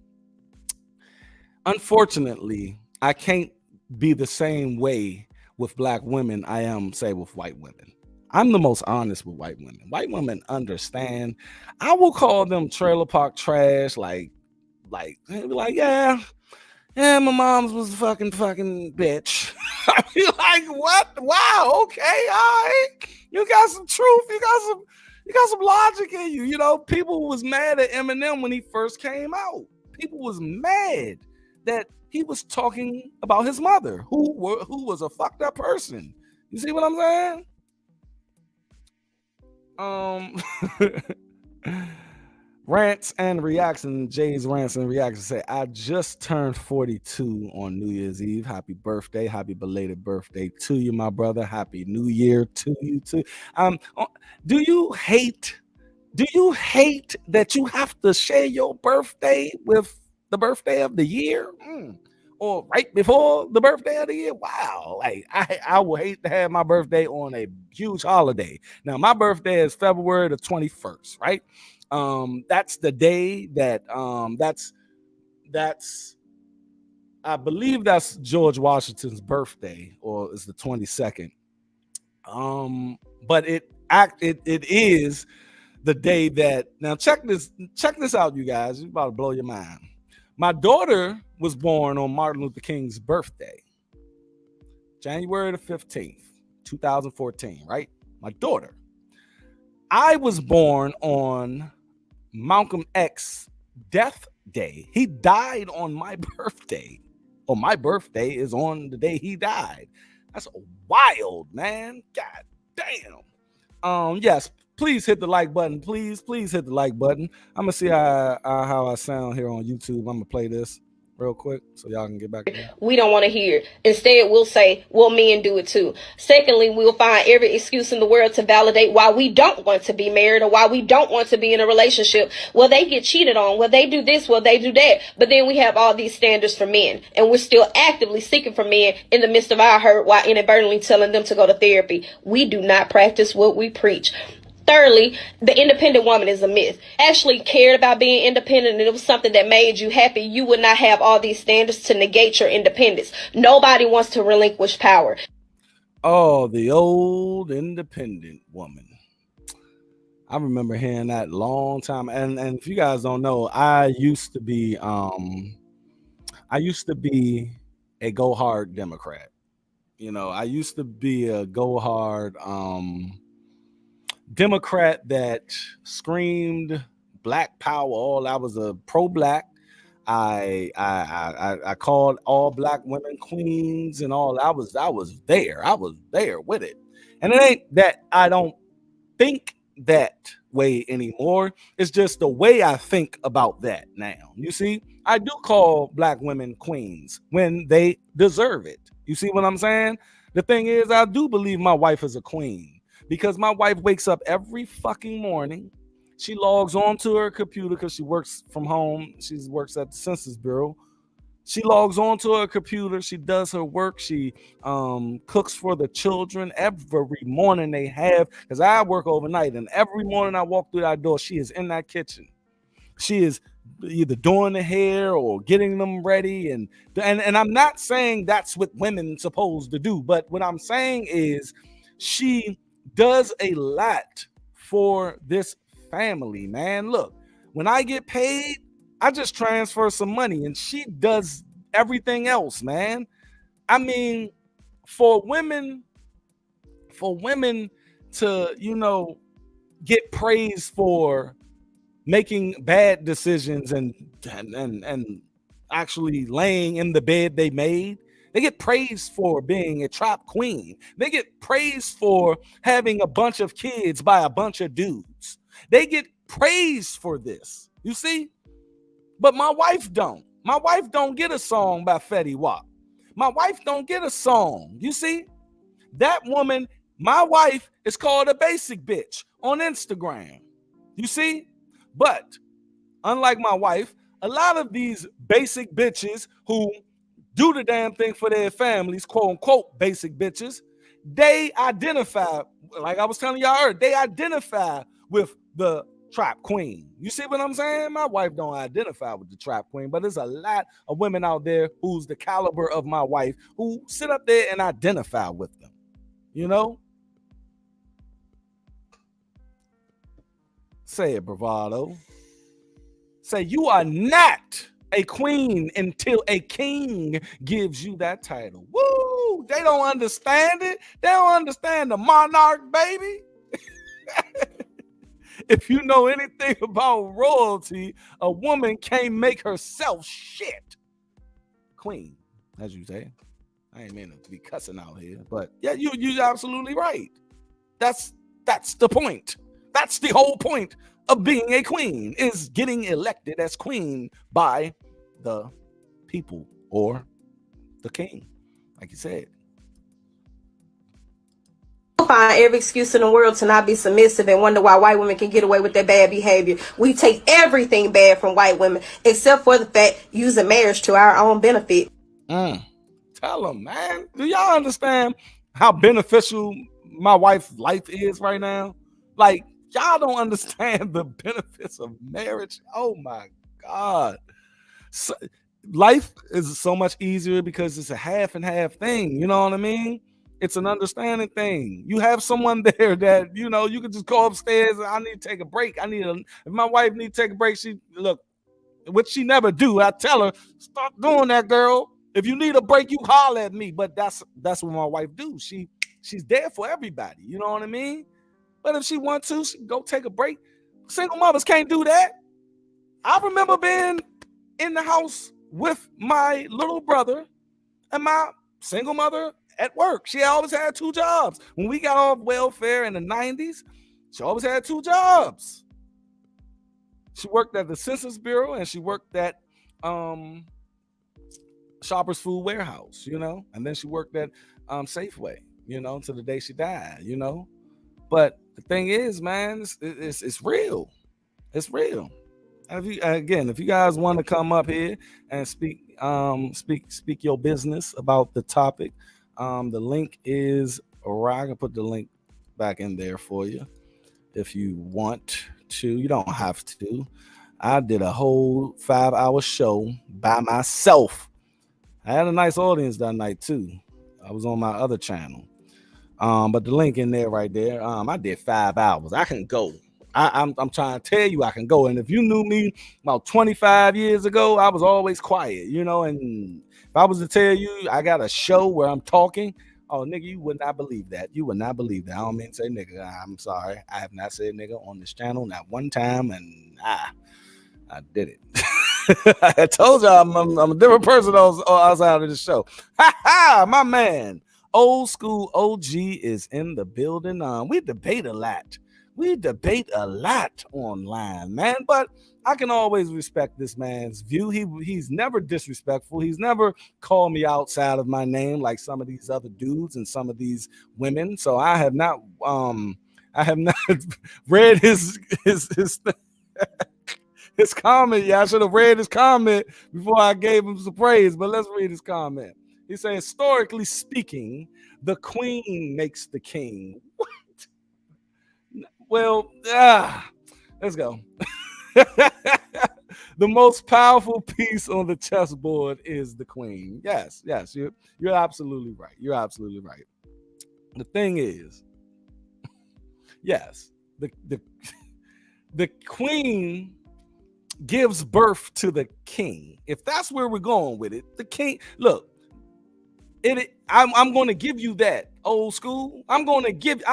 Unfortunately, I can't be the same way with black women I am, say, with white women. I'm the most honest with white women. White women understand. I will call them trailer park trash, like they'd be like, yeah, my mom's was a fucking bitch. I be like, what? Wow, okay, all right. You got some truth. You got some logic in you. You know, people was mad at Eminem when he first came out. People was mad that he was talking about his mother, who was a fucked up person. You see what I'm saying? Rants and reaction. Jay's rants and reactions say, I just turned 42 on New Year's Eve. Happy birthday. Happy belated birthday to you, my brother. Happy New Year to you too. Do you hate that you have to share your birthday with the birthday of the year? Or right before the birthday of the year? Wow. Like I would hate to have my birthday on a huge holiday. Now, my birthday is February the 21st, right? That's the day that that's I believe that's George Washington's birthday, or is the 22nd. But it is the day that, now check this out, you guys. It's about to blow your mind. My daughter was born on Martin Luther King's birthday. January the 15th, 2014, right? My daughter. I was born on Malcolm X death day. He died on my birthday. Or my birthday is on the day he died. That's wild, man. God damn. Yes, please hit the like button. Please hit the like button. I'm gonna see how I sound here on YouTube. I'm gonna play this real quick so y'all can get back to me. We don't want to hear. Instead, we'll say, well, men do it too. Secondly, we'll find every excuse in the world to validate why we don't want to be married or why we don't want to be in a relationship. Well, they get cheated on. Well, they do this. Well, they do that. But then we have all these standards for men, and we're still actively seeking for men in the midst of our hurt while inadvertently telling them to go to therapy. We do not practice what we preach. Thirdly, the independent woman is a myth. Actually cared about being independent and it was something that made you happy, you would not have all these standards to negate your independence. Nobody wants to relinquish power. Oh, the old independent woman. I remember hearing that long time. And if you guys don't know, I used to be a go hard Democrat. You know, I used to be a go hard Democrat that screamed black power. I was a pro-black. I called all black women queens and all. I was there. I was there with it. And it ain't that I don't think that way anymore. It's just the way I think about that now. You see, I do call black women queens when they deserve it. You see what I'm saying? The thing is, I do believe my wife is a queen. Because my wife wakes up every fucking morning. She logs onto her computer because she works from home. She works at the Census Bureau. She logs onto her computer. She does her work. She cooks for the children every morning they have. Because I work overnight. And every morning I walk through that door, she is in that kitchen. She is either doing the hair or getting them ready. And I'm not saying that's what women supposed to do. But what I'm saying is she does a lot for this family, man. Look, when I get paid, I just transfer some money and she does everything else, man. I mean, for women to, you know, get praised for making bad decisions and actually laying in the bed they made. They get praised for being a trap queen. They get praised for having a bunch of kids by a bunch of dudes. They get praised for this, you see? But my wife don't. My wife don't get a song by Fetty Wap. My wife don't get a song, you see? That woman, my wife, is called a basic bitch on Instagram, you see? But unlike my wife, a lot of these basic bitches who do the damn thing for their families, quote unquote, basic bitches, they identify, like I was telling y'all earlier, they identify with the trap queen. You see what I'm saying? My wife don't identify with the trap queen, but there's a lot of women out there who's the caliber of my wife who sit up there and identify with them, you know? Say it, bravado. Say, you are not a queen until a king gives you that title. Woo! They don't understand it. They don't understand the monarch, baby. If you know anything about royalty, a woman can't make herself shit. Queen, as you say. I ain't mean to be cussing out here, but yeah, you're absolutely right. That's the point. That's the whole point of being a queen, is getting elected as queen by the people or the king, like you said. Find every excuse in the world to not be submissive and wonder why white women can get away with their bad behavior. We take everything bad from white women, except for the fact using marriage to our own benefit. Tell them, man. Do y'all understand how beneficial my wife's life is right now? Like, y'all don't understand the benefits of marriage. Oh my God. So, life is so much easier because it's a half and half thing. You know what I mean? It's an understanding thing. You have someone there that, you know, you can just go upstairs and I need to take a break. If my wife needs to take a break, she look, which she never do. I tell her, stop doing that, girl. If you need a break, you holler at me. But that's what my wife do. She's there for everybody. You know what I mean? But if she wants to, she can go take a break. Single mothers can't do that. I remember being in the house with my little brother and my single mother at work. She always had 2 jobs. When we got off welfare in the 90s, she always had 2 jobs. She worked at the Census Bureau and she worked at Shoppers Food Warehouse, you know, and then she worked at Safeway, you know, to the day she died, you know. But the thing is, man, it's real. It's real. And if you guys want to come up here and speak your business about the topic, the link is, or I can put the link back in there for you if you want to. You don't have to. I did a whole 5-hour show by myself. I had a nice audience that night too. I was on my other channel. But the link in there right there. I did 5 hours. I can go. I'm trying to tell you I can go. And if you knew me about 25 years ago, I was always quiet, you know. And if I was to tell you I got a show where I'm talking, oh nigga, you would not believe that. You would not believe that. I don't mean to say nigga. I'm sorry. I have not said nigga on this channel not one time, and I did it. I told you I'm a different person outside of the show. Ha ha, my man. Old school OG is in the building. We debate a lot. We debate a lot online, man. But I can always respect this man's view. He's never disrespectful. He's never called me outside of my name like some of these other dudes and some of these women. So I have not read his his comment. Yeah, I should have read his comment before I gave him some praise. But let's read his comment. He said, historically speaking, the queen makes the king. What? Well, let's go. The most powerful piece on the chessboard is the queen. Yes, you're absolutely right. You're absolutely right. The thing is, yes, the queen gives birth to the king. If that's where we're going with it, the king, look, I'm going to give you that, old school. I'm going to give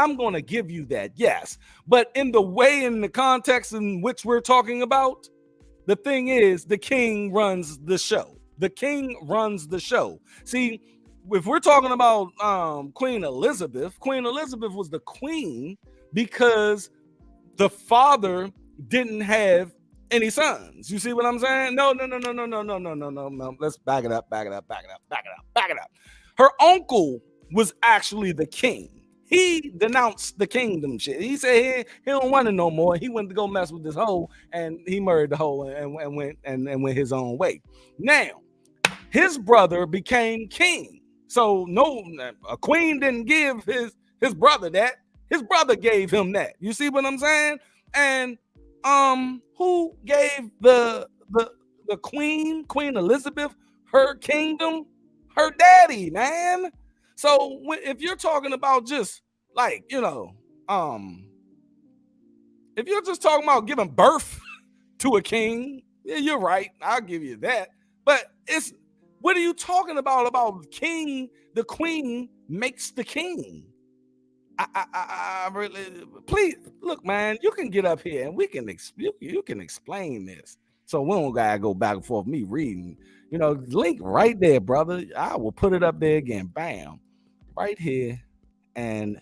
you that, yes. But in the way, in the context in which we're talking about, the thing is, the king runs the show. The king runs the show. See, if we're talking about Queen Elizabeth was the queen because the father didn't have any sons. You see what I'm saying? No. Let's back it up. Her uncle was actually the king. He denounced the kingdom shit. He said he don't want it no more. He went to go mess with this hoe, and he murdered the hoe and went his own way. Now, his brother became king. So no, a queen didn't give his brother that. His brother gave him that. You see what I'm saying? And who gave the Queen Elizabeth her kingdom? Her daddy, man. So if you're talking about just like, you know, if you're just talking about giving birth to a king, yeah, you're right. I'll give you that. But what are you talking about king? The queen makes the king. I really, please look, man. You can get up here and you can explain this. So we don't gotta go back and forth. Me reading, you know, link right there, brother. I will put it up there again. Bam, right here. And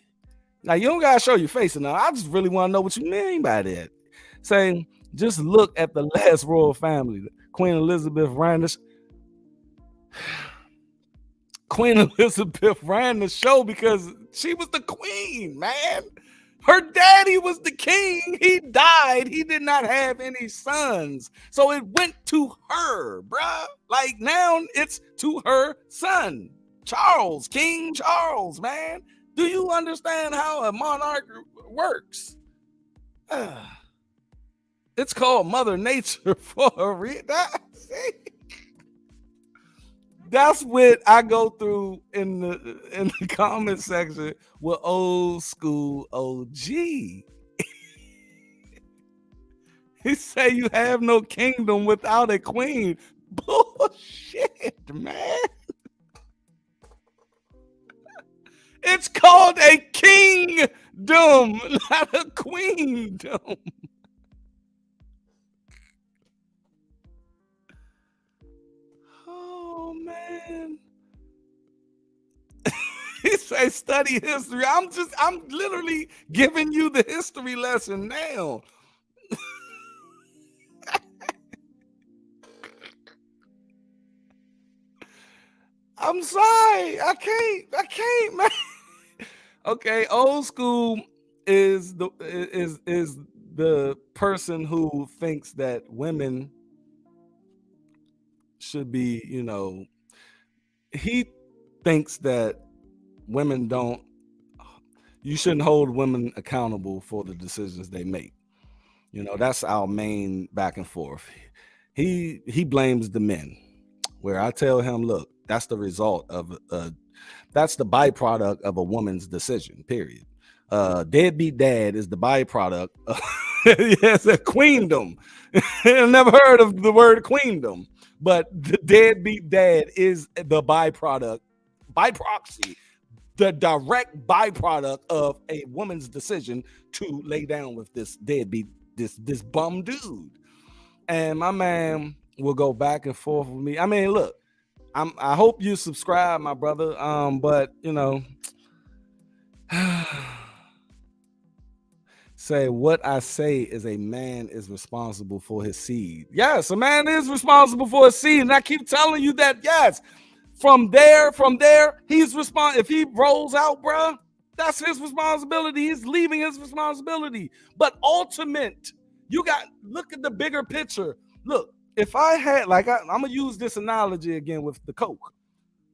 now you don't gotta show your face enough. I just really want to know what you mean by that. Saying just look at the last royal family, Queen Elizabeth ran the. Queen Elizabeth ran the show because she was the queen, man. Her daddy was the king. He died. He did not have any sons. So it went to her, bruh. Like now it's to her son, Charles, King Charles, man. Do you understand how a monarch works? It's called Mother Nature for a reason. That's what I go through in the comment section with old school OG. He say you have no kingdom without a queen. Bullshit, man. It's called a kingdom, not a queendom. Oh man. He say study history. I'm literally giving you the history lesson now. I'm sorry. I can't, man. Okay, old school is the person who thinks that women should be, he thinks that women don't you shouldn't hold women accountable for the decisions they make. That's our main back and forth. He blames the men, where I tell him, look, that's the result of that's the byproduct of a woman's decision, period. Deadbeat dad is the byproduct of, yes, a queendom. I never heard of the word queendom, but the deadbeat dad is the byproduct, by proxy, the direct byproduct of a woman's decision to lay down with this deadbeat, this bum dude. And my man will go back and forth with me. I mean, look, I hope you subscribe, my brother. But say what I say is a man is responsible for his seed. Yes, a man is responsible for his seed, and I keep telling you that. Yes, from there, he's responsible. If he rolls out, bruh, that's his responsibility. He's leaving his responsibility. But ultimate, you got look at the bigger picture. Look, if I had I'm gonna use this analogy again with the Coke.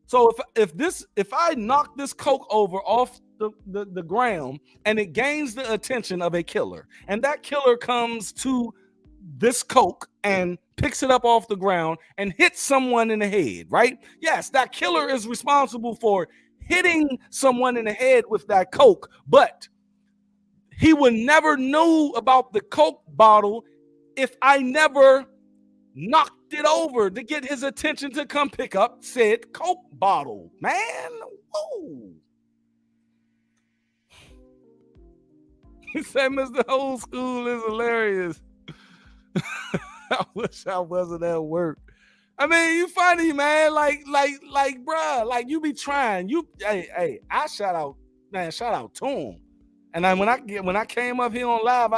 So if I knock this Coke over off the ground and it gains the attention of a killer, and that killer comes to this Coke and picks it up off the ground and hits someone in the head, right? Yes, that killer is responsible for hitting someone in the head with that Coke, but he would never know about the Coke bottle if I never knocked it over to get his attention to come pick up said Coke bottle, man. Whoa. He said, Mr. Old School is hilarious. I wish I wasn't at work. I mean, you funny, man. Like, bruh, like you be trying. Hey, I shout out to him. And then when I came up here on live,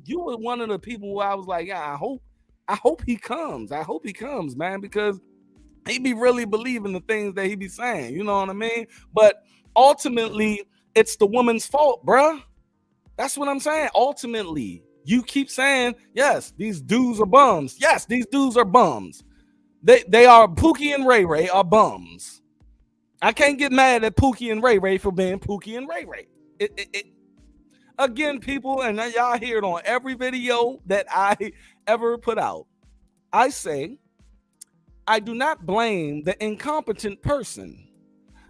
you were one of the people who I was like, yeah, I hope he comes. I hope he comes, man, because he be really believing the things that he be saying. You know what I mean? But ultimately, it's the woman's fault, bruh. That's what I'm saying. Ultimately, you keep saying, yes, these dudes are bums. Yes, these dudes are bums. They are Pookie and Ray Ray are bums. I can't get mad at Pookie and Ray Ray for being Pookie and Ray Ray. Again, people, and y'all hear it on every video that I ever put out. I say, I do not blame the incompetent person.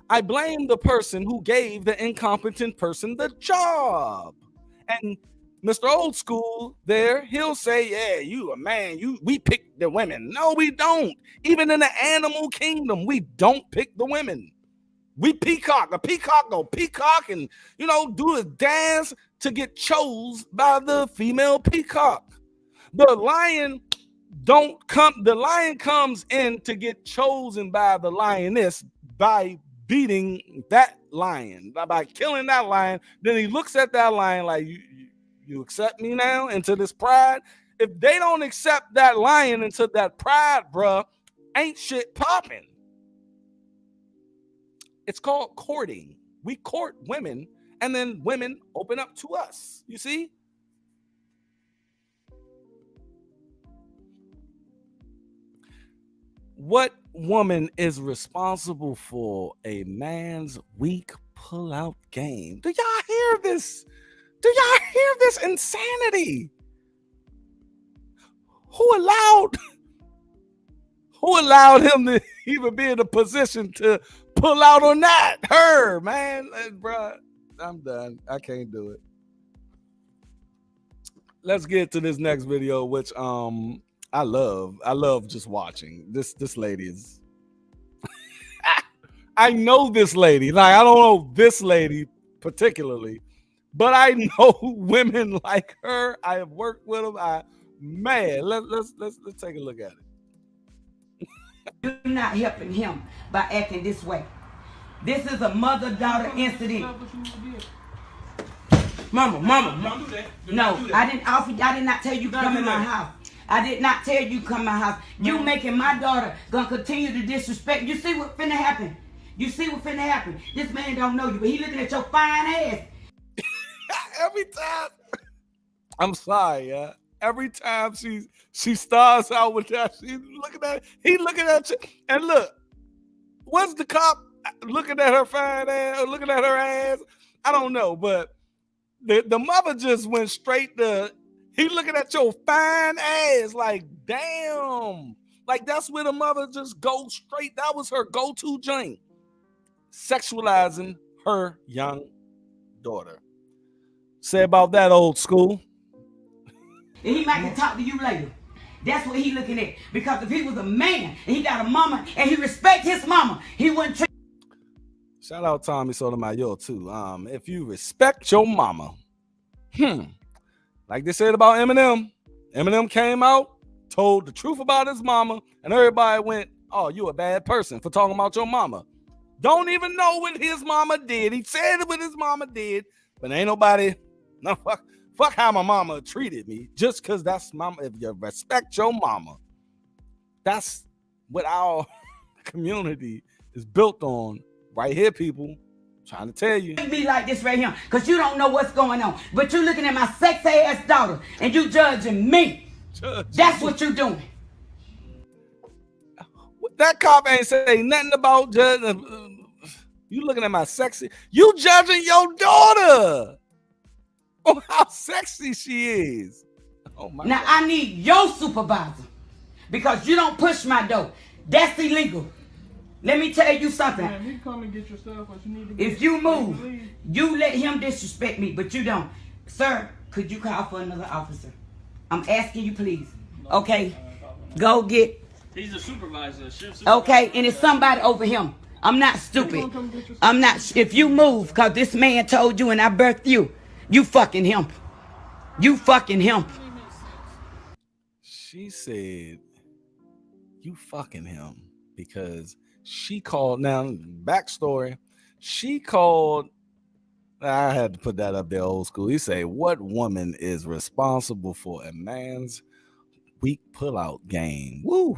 I blame the person who gave the incompetent person the job. And Mr. Old School there, he'll say, yeah, you a man, we pick the women. No, we don't. Even in the animal kingdom, we don't pick the women. We peacock. A peacock go peacock and, do a dance to get chose by the female peacock. The lion comes in to get chosen by the lioness by beating that lion, by killing that lion. Then he looks at that lion like, you accept me now into this pride? If they don't accept that lion into that pride, bruh, ain't shit popping. It's called courting. We court women, and then women open up to us. You see? What woman is responsible for a man's weak pull-out game? Do y'all hear this? Do y'all hear this insanity? Who allowed him to even be in a position to pull out on that? Her, man. Bro, I'm done. I can't do it. Let's get to this next video, which I love just watching. This lady is I know this lady. Like, I don't know this lady particularly, but I know women like her. I have worked with them. Man, let's take a look at it. You're not helping him by acting this way. This is a mother-daughter incident. Mama. Don't do that. No, I did not tell you to come in my house. I did not tell you to come in my house. You making my daughter gonna continue to disrespect. You see what finna happen? This man don't know you, but he looking at your fine ass. Every time. I'm sorry, yeah. Every time she starts out with that, he looking at you. And look, what's the cop looking at her fine ass or looking at her ass? I don't know, but the mother just went straight to, he looking at your fine ass like, damn. Like, that's where the mother just goes straight. That was her go-to joint. Sexualizing her young daughter. Say about that, old school. And he might can talk to you later. That's what he looking at. Because if he was a man and he got a mama and he respect his mama, he wouldn't treat. Shout out Tommy Sotomayor too. If you respect your mama, like they said about Eminem. Eminem came out, told the truth about his mama, and everybody went, "Oh, you a bad person for talking about your mama." Don't even know what his mama did. He said what his mama did, but ain't nobody. No, fuck how my mama treated me. Just because that's mama. If you respect your mama, that's what our community is built on. Right here, people. I'm trying to tell you. Me like this right here, because you don't know what's going on. But you looking at my sexy ass daughter and you judging me. That's what you doing. That cop ain't saying nothing about judging. You looking at my sexy. You judging your daughter on how sexy she is. Oh my now, God. I need your supervisor because you don't push my door. That's illegal. Let me tell you something. Man, you come and get your stuff, but you need to if you move, you let him disrespect me, but you don't. Sir, could you call for another officer? I'm asking you, please. Okay? Go get. He's a supervisor, shift supervisor. Okay, and it's somebody over him. I'm not stupid. I'm not. If you move, because this man told you and I birthed you, you fucking him. You fucking him. She said, you fucking him because she called. Now, backstory, she called. I had to put that up there, old school. He say, what woman is responsible for a man's weak pullout game? Woo.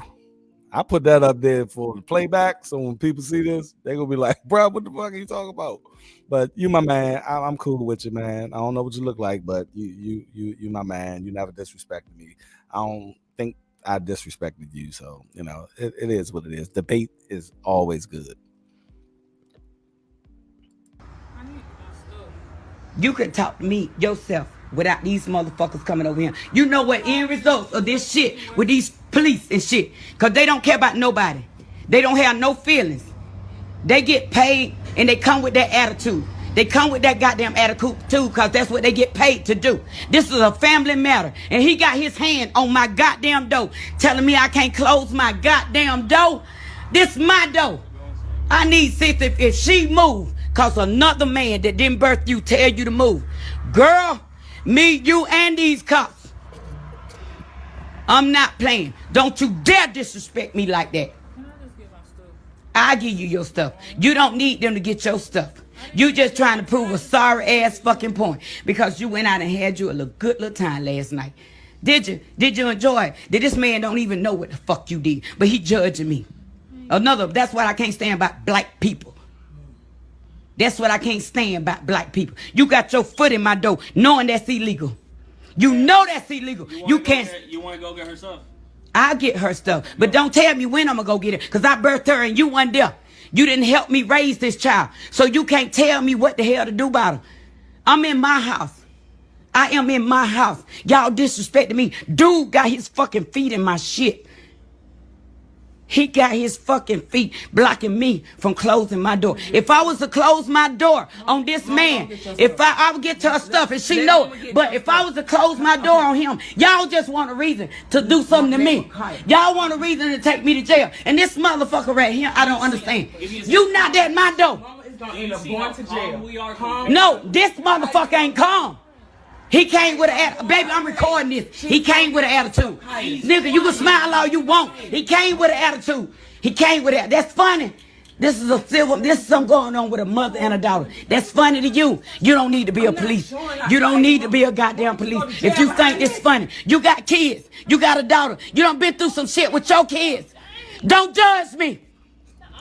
I put that up there for the playback. So when people see this, they're going to be like, bro, what the fuck are you talking about? But you my man. I'm cool with you, man. I don't know what you look like, but you my man. You never disrespected me. I don't think I disrespected you. So, you know, it is what it is. Debate is always good. You could talk to me yourself without these motherfuckers coming over here. You know what end results of this shit with these police and shit. Because they don't care about nobody. They don't have no feelings. They get paid and they come with that attitude. They come with that goddamn attitude too because that's what they get paid to do. This is a family matter. And he got his hand on my goddamn door telling me I can't close my goddamn door. This my door. I need sis if she move because another man that didn't birth you tell you to move. Girl, me, you, and these cops. I'm not playing. Don't you dare disrespect me like that. I give you your stuff. You don't need them to get your stuff. You just trying to prove a sorry ass fucking point because you went out and had you a good little time last night. Did you? Did you enjoy it? Did this man don't even know what the fuck you did, but he judging me. That's what I can't stand about black people. That's what I can't stand about black people. You got your foot in my door knowing that's illegal. You know that's illegal. You can't. You want to go get her stuff? I'll get her stuff. But don't tell me when I'm going to go get it. Because I birthed her and you weren't there. You didn't help me raise this child. So you can't tell me what the hell to do about her. I'm in my house. I am in my house. Y'all disrespecting me. Dude got his fucking feet in my shit. He got his fucking feet blocking me from closing my door. If I was to close my door on this man, if I would get to her stuff and she know it, but if I was to close my door on him, y'all just want a reason to do something to me. Y'all want a reason to take me to jail. And this motherfucker right here, I don't understand. You not at my door. Going to jail. No, this motherfucker ain't calm. He came with an attitude. Baby, I'm recording this. He came with an attitude. Nigga, you can smile all you want. He came with an attitude. He came with that. That's funny. This is something going on with a mother and a daughter. That's funny to you. You don't need to be a police. You don't need to be a goddamn police. If you think it's funny. You got kids. You got a daughter. You done been through some shit with your kids. Don't judge me.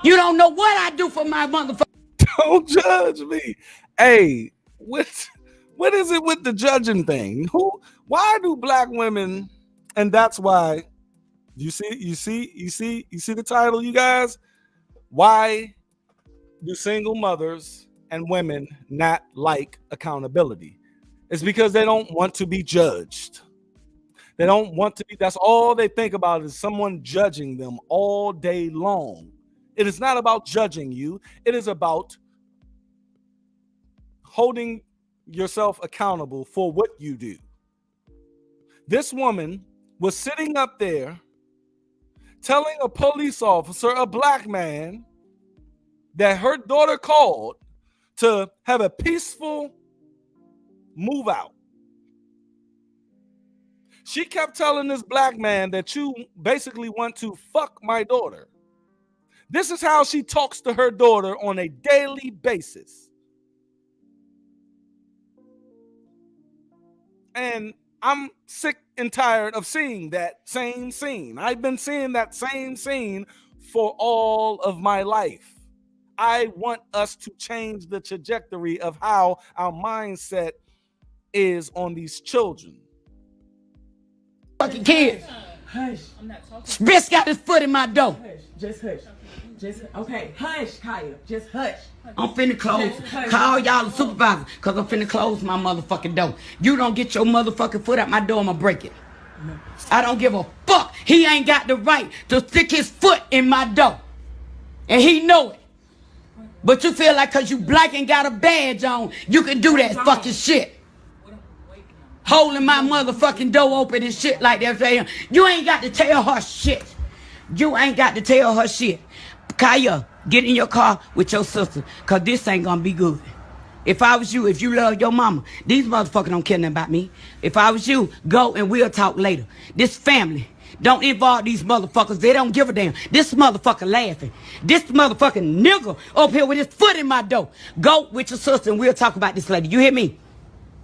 You don't know what I do for my motherfucker. Don't judge me. Hey, what is it with the judging thing? Why do black women, and that's why you see the title, you guys? Why do single mothers and women not like accountability? It's because they don't want to be judged. They don't want to be, that's all they think about is someone judging them all day long. It is not about judging you. It is about holding yourself accountable for what you do. This woman was sitting up there telling a police officer, a black man, that her daughter called to have a peaceful move out. She kept telling this black man that you basically want to fuck my daughter. This is how she talks to her daughter on a daily basis. And I'm sick and tired of seeing that same scene. I've been seeing that same scene for all of my life. I want us to change the trajectory of how our mindset is on these children. Fucking kids. Hush. Bitch got his foot in my door. Hush. Just hush. Just okay. Hush, Kaya. Just hush. I'm finna close. Call y'all the supervisor, cause I'm finna close my motherfucking door. You don't get your motherfucking foot out my door, I'ma break it. I don't give a fuck. He ain't got the right to stick his foot in my door. And he know it. But you feel like cause you black and got a badge on, you can do that fucking shit. Holding my motherfucking door open and shit like that. Saying, you ain't got to tell her shit. You ain't got to tell her shit. Kaya, get in your car with your sister, cause this ain't gonna be good. If I was you, if you love your mama, these motherfuckers don't care nothing about me. If I was you, go and we'll talk later. This family, don't involve these motherfuckers. They don't give a damn. This motherfucker laughing. This motherfucking nigga up here with his foot in my door. Go with your sister and we'll talk about this later. You hear me?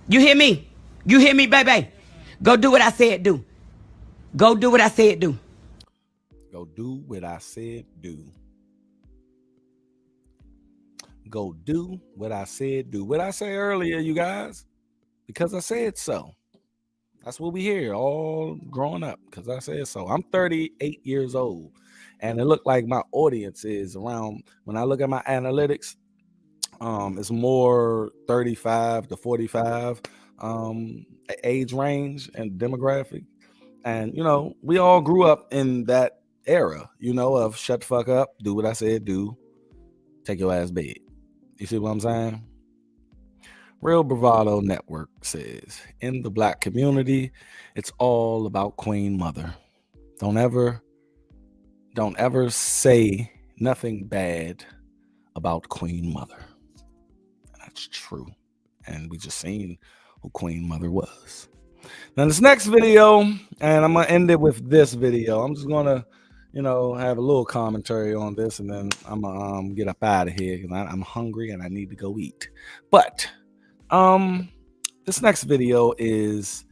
You hear me? You hear me, baby? Go do what I said do. Go do what I said do. Go do what I said do. Go do what I said do. What I say earlier, you guys, because I said so. That's what we hear all growing up, because I said so. I'm 38 years old, and it looked like my audience is around, when I look at my analytics, it's more 35 to 45 age range and demographic. And, you know, we all grew up in that era, you know, of shut the fuck up, do what I said do, take your ass bed. You see what I'm saying? Real Bravado Network says, in the black community, it's all about Queen Mother. Don't ever say nothing bad about Queen Mother. That's true. And we just seen who Queen Mother was. Now this next video, and I'm gonna end it with this video. I'm just gonna, you know, have a little commentary on this, and then I'm gonna get up out of here because I'm hungry and I need to go eat. But this next video is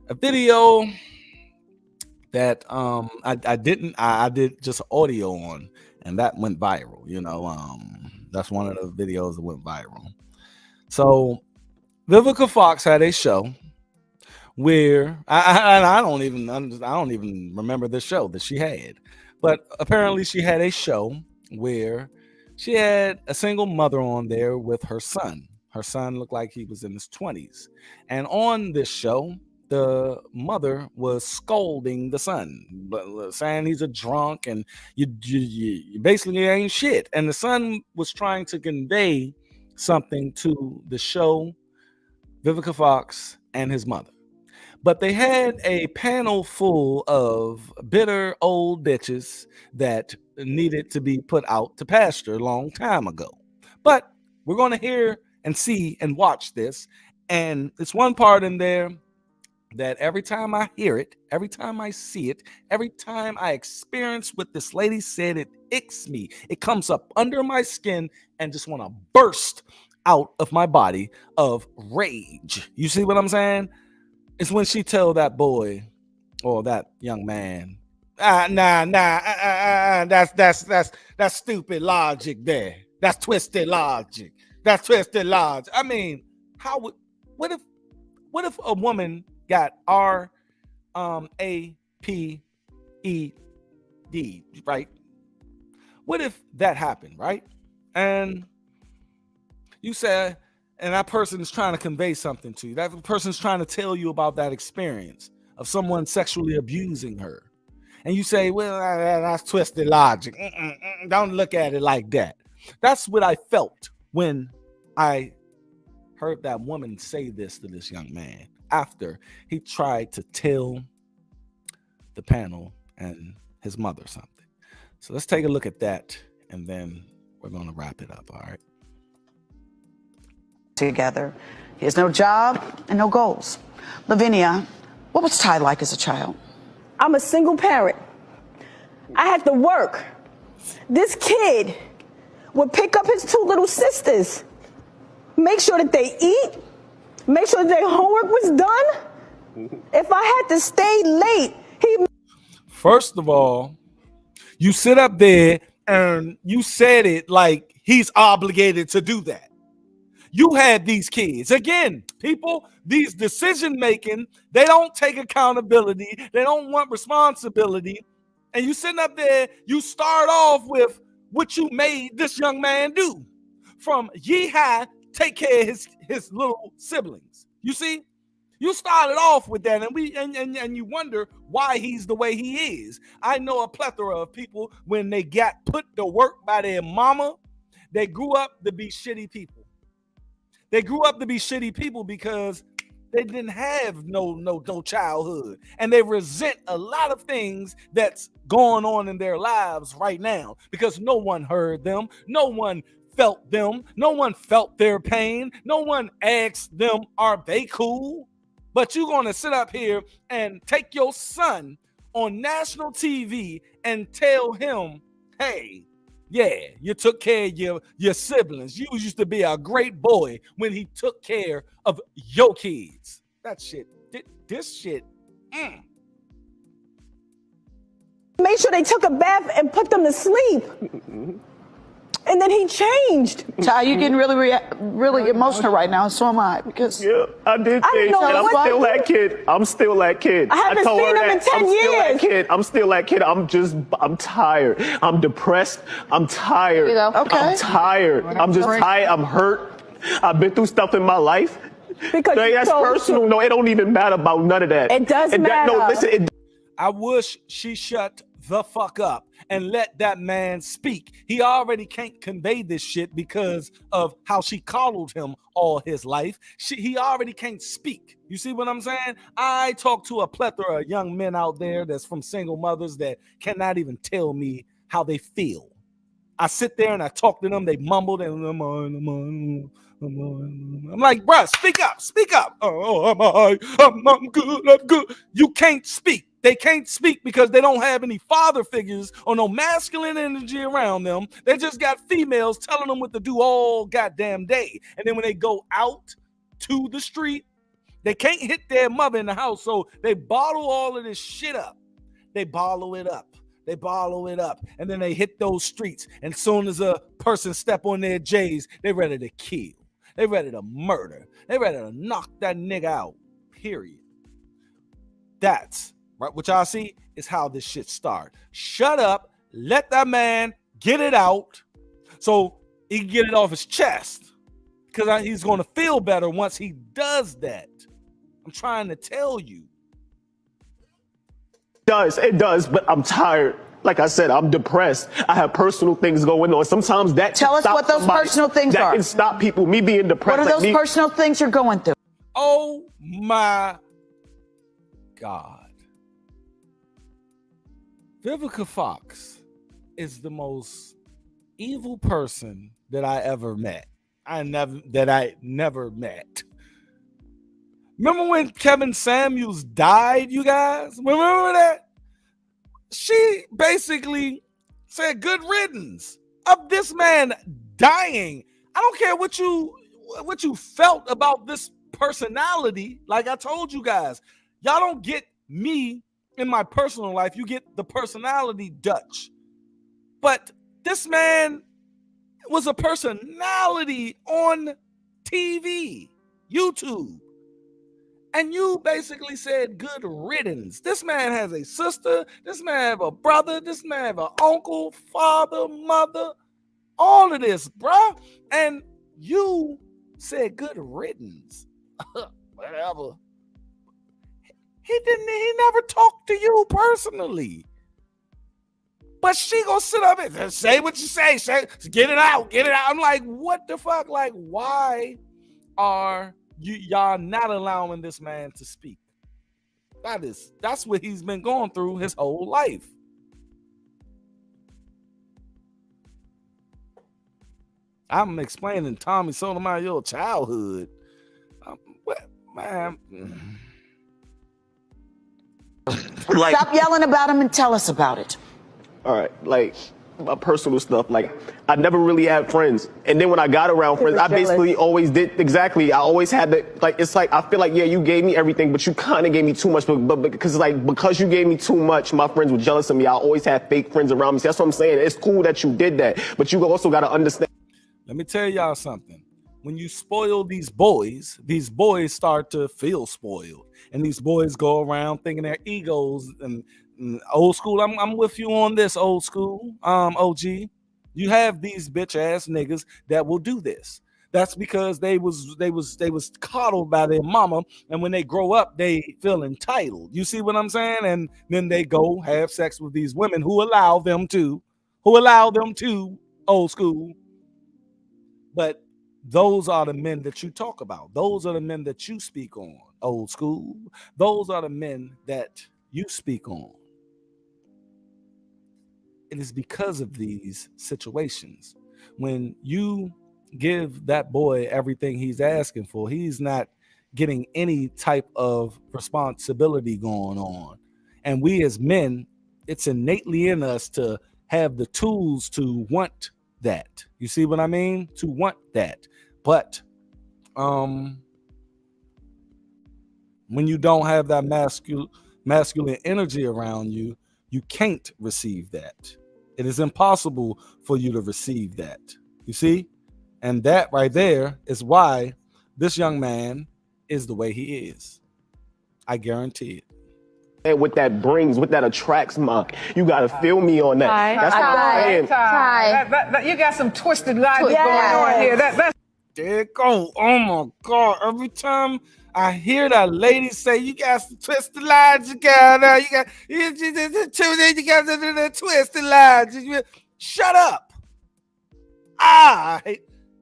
a video that I did just audio on, and that went viral. You know, that's one of the videos that went viral. So Vivica Fox had a show where I don't even remember the show that she had, but apparently she had a show where she had a single mother on there with her son. Her son looked like he was in his 20s, and on this show, the mother was scolding the son, saying he's a drunk and you basically ain't shit. And the son was trying to convey something to the show, Vivica Fox and his mother. But they had a panel full of bitter old bitches that needed to be put out to pasture a long time ago. But we're going to hear and see and watch this. And it's one part in there that every time I hear it, every time I see it, every time I experience what this lady said, it icks me. It comes up under my skin and just want to burst out of my body of rage. You see what I'm saying? It's when she tell that boy or that young man, that's stupid logic there. That's twisted logic. That's twisted logic. I mean, what if a woman got RAPED, right? What if that happened, right? And you said, and that person is trying to convey something to you. That person's trying to tell you about that experience of someone sexually abusing her. And you say, well, that's twisted logic. Don't look at it like that. That's what I felt when I heard that woman say this to this young man after he tried to tell the panel and his mother something. So let's take a look at that, and then we're going to wrap it up, all right? Together. He has no job and no goals. Lavinia, what was Ty like as a child? I'm a single parent. I had to work. This kid would pick up his two little sisters, make sure that they eat, make sure that their homework was done. If I had to stay late, he... First of all, you sit up there and you said it like he's obligated to do that. You had these kids. Again, people, these decision making, they don't take accountability. They don't want responsibility. And you sitting up there, you start off with what you made this young man do. From Yeehaw, take care of his little siblings. You see? You started off with that, and you wonder why he's the way he is. I know a plethora of people, when they got put to work by their mama, they grew up to be shitty people. They grew up to be shitty people because they didn't have no childhood, and they resent a lot of things that's going on in their lives right now because no one heard them, no one felt them, no one felt their pain, no one asked them, are they cool? But you're going to sit up here and take your son on national TV and tell him, hey, yeah, you took care of your siblings. You used to be a great boy when he took care of your kids. That shit, this shit. Make sure they took a bath and put them to sleep. And then he changed. Ty, you're getting really emotional right now, and so am I, because... Yeah, I did things, and I'm still that kid. I'm still that kid. I haven't seen him in 10 years. I'm still that kid. I'm tired. I'm depressed. I'm tired. You know, okay. I'm tired. I'm just tired. I'm hurt. I've been through stuff in my life. Because that's personal. No, it don't even matter about none of that. It does matter. No, listen. I wish she shut the fuck up and let that man speak. He already can't convey this shit because of how she coddled him all his life. He already can't speak. You see what I'm saying? I talk to a plethora of young men out there that's from single mothers that cannot even tell me how they feel. I sit there and I talk to them. They mumbled and I'm like, bruh, speak up. I'm good. You can't speak. They can't speak because they don't have any father figures or no masculine energy around them. They just got females telling them what to do all goddamn day. And then when they go out to the street, they can't hit their mother in the house. So they bottle all of this shit up. They bottle it up. And then they hit those streets. And soon as a person step on their J's, they ready to kill. They ready to murder. They ready to knock that nigga out. Period. That's right. What y'all see is how this shit starts. Shut up. Let that man get it out so he can get it off his chest. Because he's going to feel better once he does that. I'm trying to tell you. It does, but I'm tired. Like I said, I'm depressed. I have personal things going on. Sometimes that Tell us what those personal things are. That can stop people. Me being depressed. What are those personal things you're going through? Oh my God. Vivica Fox is the most evil person that I ever met. I never met. Remember when Kevin Samuels died, you guys? Remember that? She basically said good riddance of this man dying. I don't care what you felt about this personality. Like I told you guys, y'all don't get me in my personal life. You get the personality Dutch. But this man was a personality on TV, YouTube. And you basically said good riddance. This man has a sister. This man have a brother. This man have an uncle, father, mother. All of this, bruh. And you said good riddance. Whatever. He never talked to you personally. But she gonna sit up and say what you say. Get it out. I'm like, what the fuck? Like, why are y'all not allowing this man to speak? That's what he's been going through his whole life. I'm explaining Tommy Sotomayor's childhood. Man. Stop yelling about him and tell us about it. All right, like my personal stuff. Like I never really had friends, and then when I got around friends, I basically always did exactly. I always had to like. It's like I feel like yeah, you gave me everything, but you kind of gave me too much. But because you gave me too much, my friends were jealous of me. I always had fake friends around me. So that's what I'm saying. It's cool that you did that, but you also got to understand. Let me tell y'all something. When you spoil these boys start to feel spoiled, and these boys go around thinking their egos and old school. I'm with you on this, old school. OG, you have these bitch ass niggas that will do this. That's because they was coddled by their mama, and when they grow up, they feel entitled. You see what I'm saying? And then they go have sex with these women who allow them to, old school. But those are the men that you talk about. Those are the men that you speak on, old school. Those are the men that you speak on. It is because of these situations. When you give that boy everything he's asking for, he's not getting any type of responsibility going on. And we as men, it's innately in us to have the tools to want that. You see what I mean? To want that. But when you don't have that masculine energy around you, you can't receive that. It is impossible for you to receive that. You see? And that right there is why this young man is the way he is. I guarantee it. And what that brings, what that attracts, Mark. You gotta feel me on that. That's what I'm saying. You got some twisted logic going on here. That's there it go. Oh my God. Every time I hear that lady say, you got some twisted logic, you got the twisted logic. Shut up.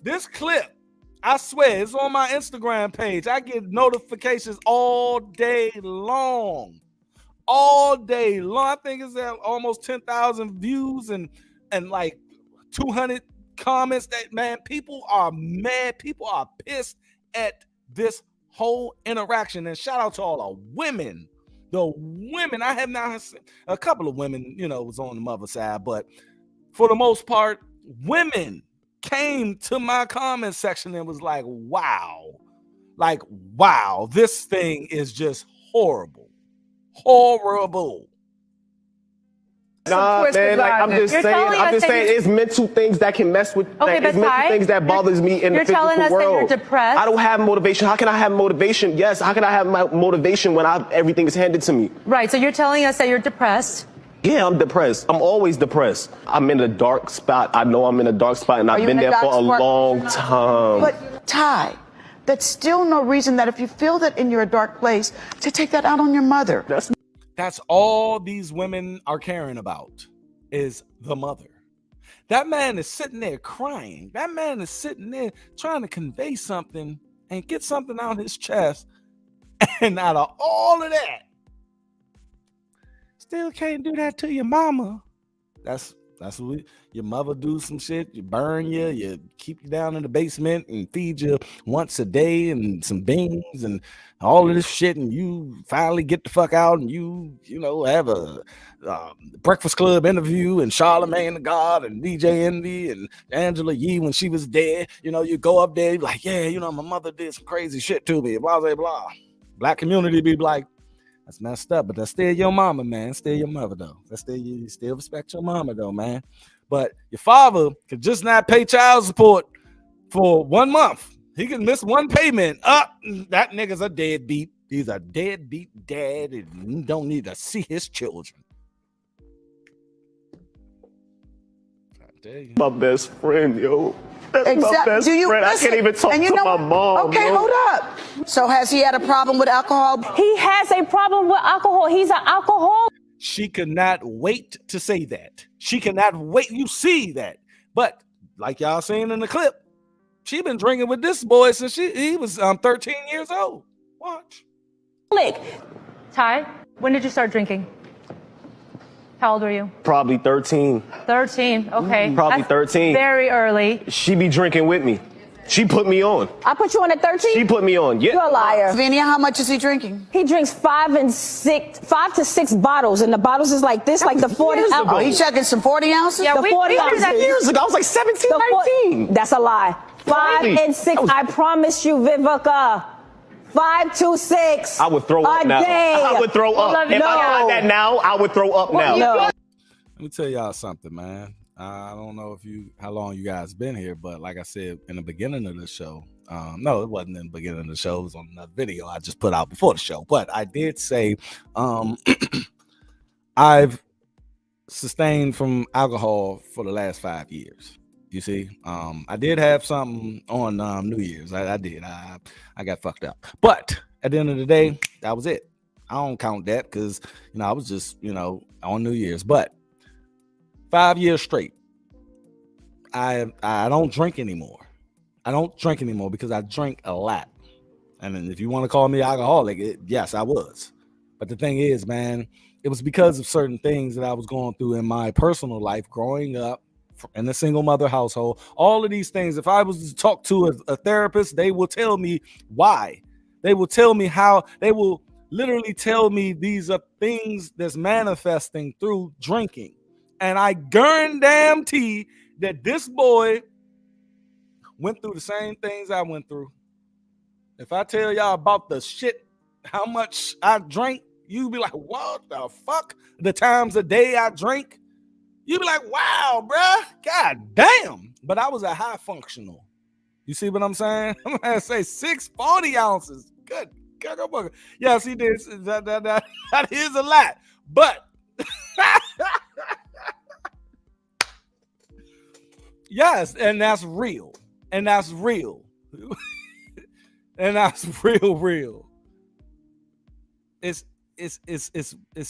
This clip, I swear, it's on my Instagram page. I get notifications all day long. All day long. I think it's at almost 10,000 views and like 200 comments. That, man, people are mad. People are pissed at this whole interaction. And shout out to all the women. The women, I have not seen a couple of women, was on the mother side, but for the most part, women came to my comment section and was like, wow, this thing is just horrible. Nah, man, like I'm just saying it's mental things that can mess with it's mental things that bothers me in the physical world. You're telling us that you're depressed? I don't have motivation. How can I have motivation? Yes, how can I have my motivation when everything is handed to me? Right, so you're telling us that you're depressed? Yeah, I'm depressed. I'm always depressed. I'm in a dark spot. I know I'm in a dark spot, and I've been there for a long time. But Ty, that's still no reason that if you feel that in your dark place, to take that out on your mother. That's all these women are caring about is the mother. That man is sitting there crying. That man is sitting there trying to convey something and get something out his chest. And out of all of that, still can't do that to your mama. That's what your mother do some shit. You burn you keep you down in the basement and feed you once a day and some beans and all of this shit. And you finally get the fuck out and you know, have a Breakfast Club interview and Charlamagne the God and DJ Envy and Angela Yee when she was dead. You know, you go up there, you're like, yeah, you know, my mother did some crazy shit to me, blah, blah, blah. Black community be like, that's messed up, but that's still your mama, man. Still your mother, though. That's still you still respect your mama, though, man. But your father could just not pay child support for 1 month. He can miss one payment. That nigga's a deadbeat. He's a deadbeat dad and don't need to see his children. My best friend, yo. That's my best friend. Listen, I can't even talk to my mom. Okay, yo. hold up. So has he had a problem with alcohol? He has a problem with alcohol. He's an alcoholic. She could not wait to say that. She cannot wait. You see that. But like y'all seen in the clip, she been drinking with this boy since he was 13 years old. Watch. Ty, when did you start drinking? How old were you? Probably 13. 13, okay. Probably That's 13. very early. She be drinking with me. She put me on. I put you on at 13? She put me on. Yeah. You're a liar. Lavinia, how much is he drinking? He drinks 5 to 6 bottles, and the bottles is like this, like the 40 ounces. Oh, he's chugging some 40 ounces? Yeah, The we 40 heard ounces. that Years ago, I was like 17, 19. That's a lie. 5 Really? and 6. I promise you, Vivica. 5 to 6. I would throw up now. Day. I would throw up. If I got that now, I would throw up now. No. Let me tell y'all something, man. I don't know how long you guys been here, but like I said in the beginning of the show, no, it wasn't in the beginning of the show. It was on another video I just put out before the show. But I did say I've sustained from alcohol for the last 5 years. You see, I did have something on New Year's. I did. I got fucked up. But at the end of the day, that was it. I don't count that because, I was just, on New Year's. But 5 years straight, I don't drink anymore. I don't drink anymore because I drank a lot. And then if you want to call me alcoholic, yes, I was. But the thing is, man, it was because of certain things that I was going through in my personal life growing up in a single mother household. All of these things, if I was to talk to a therapist, they will tell me why. They will tell me how. They will literally tell me these are things that's manifesting through drinking. And I guarantee that this boy went through the same things I went through. If I tell y'all about the shit, how much I drank, you be like, what the fuck? The times a day I drink, you be like, wow, bruh, god damn. But I was a high functional. You see what I'm saying? I'm gonna say 640 ounces. Good. Yes, he did. That is a lot. But yes, and that's real. And that's real. And that's real. It's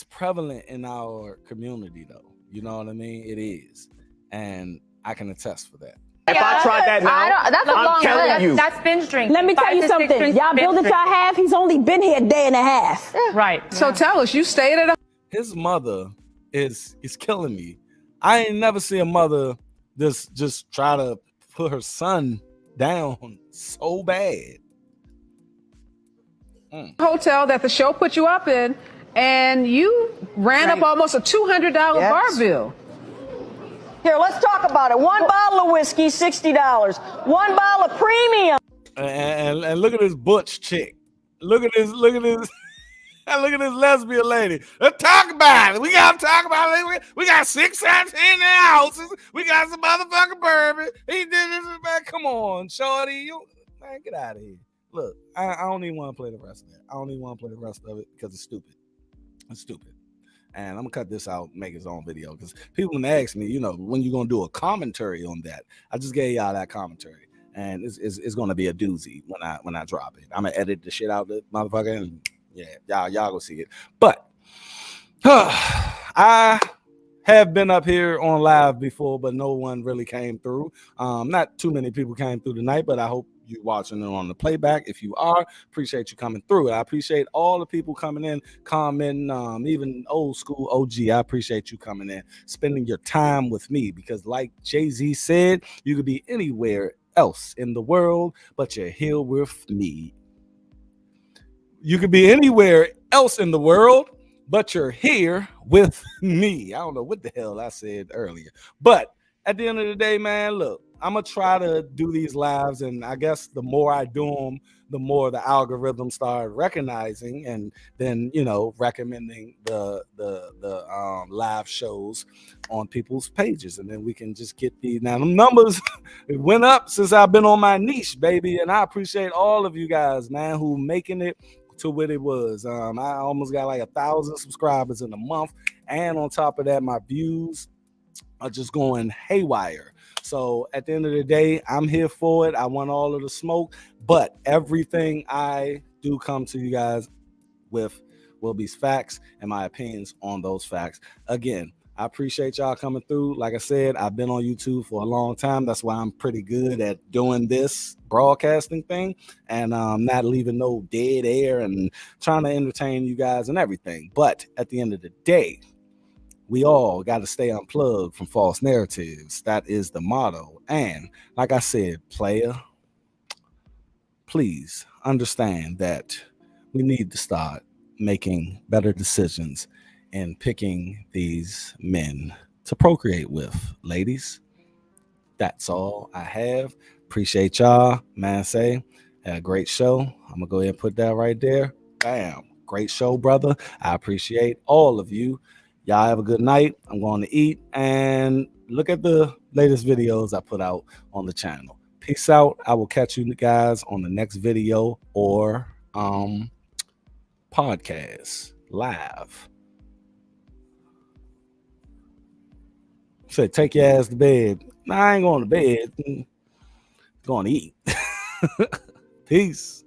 prevalent in our community though. You know what I mean? It is. And I can attest for that. If I tried that now, that's a I'm long telling you. That's binge drinking. Let me tell you something. Y'all building y'all have, he's only been here a day and a half. Right. So tell us, you stayed at a His mother is killing me. I ain't never see a mother just try to put her son down so bad. hotel that the show put you up in, and you ran up almost a $200 bar bill. Here, let's talk about it. One bottle of whiskey, $60. One bottle of premium. And look at this butch chick. Look at this. Look at this lesbian lady. Let's talk about it. We gotta talk about it. We got 6 shots in the houses. We got some motherfucking bourbon. He did this, man. Come on, shorty. Man, get out of here. Look, I don't even want to play the rest of that. I don't even want to play the rest of it because it's stupid. It's stupid. And I'm gonna cut this out, make his own video, because people gonna ask me, when you gonna do a commentary on that? I just gave y'all that commentary. and it's gonna be a doozy when I drop it. I'm gonna edit the shit out of the motherfucker, and yeah, y'all go see it. But I have been up here on live before, but no one really came through. Not too many people came through tonight, but I hope you're watching it on the playback. If you are, appreciate you coming through. I appreciate all the people coming in, commenting, even old school OG. I appreciate you coming in, spending your time with me, because like Jay-Z said, you could be anywhere else in the world, but you're here with me. You could be anywhere else in the world, but you're here with me. I don't know what the hell I said earlier, but at the end of the day, man, look, I'm gonna try to do these lives, and I guess the more I do them, the more the algorithm start recognizing, and then recommending the live shows on people's pages, and then we can just get these. Now the numbers it went up since I've been on my niche, baby, and I appreciate all of you guys, man, who making it to what it was. I almost got like 1,000 subscribers in a month, and on top of that, my views are just going haywire. So at the end of the day, I'm here for it. I want all of the smoke, but everything I do come to you guys with will be facts and my opinions on those facts. Again, I appreciate y'all coming through. Like I said, I've been on YouTube for a long time. That's why I'm pretty good at doing this broadcasting thing, and not leaving no dead air and trying to entertain you guys and everything. But at the end of the day, we all got to stay unplugged from false narratives. That is the motto. And like I said, player, please understand that we need to start making better decisions and picking these men to procreate with. Ladies, that's all I have. Appreciate y'all, man. Had a great show. I'm gonna go ahead and put that right there. Bam. Great show, brother. I appreciate all of you. Y'all have a good night. I'm going to eat, and look at the latest videos I put out on the channel. Peace out. I will catch you guys on the next video or podcast live. Say, take your ass to bed. Nah, I ain't going to bed. I'm going to eat. Peace.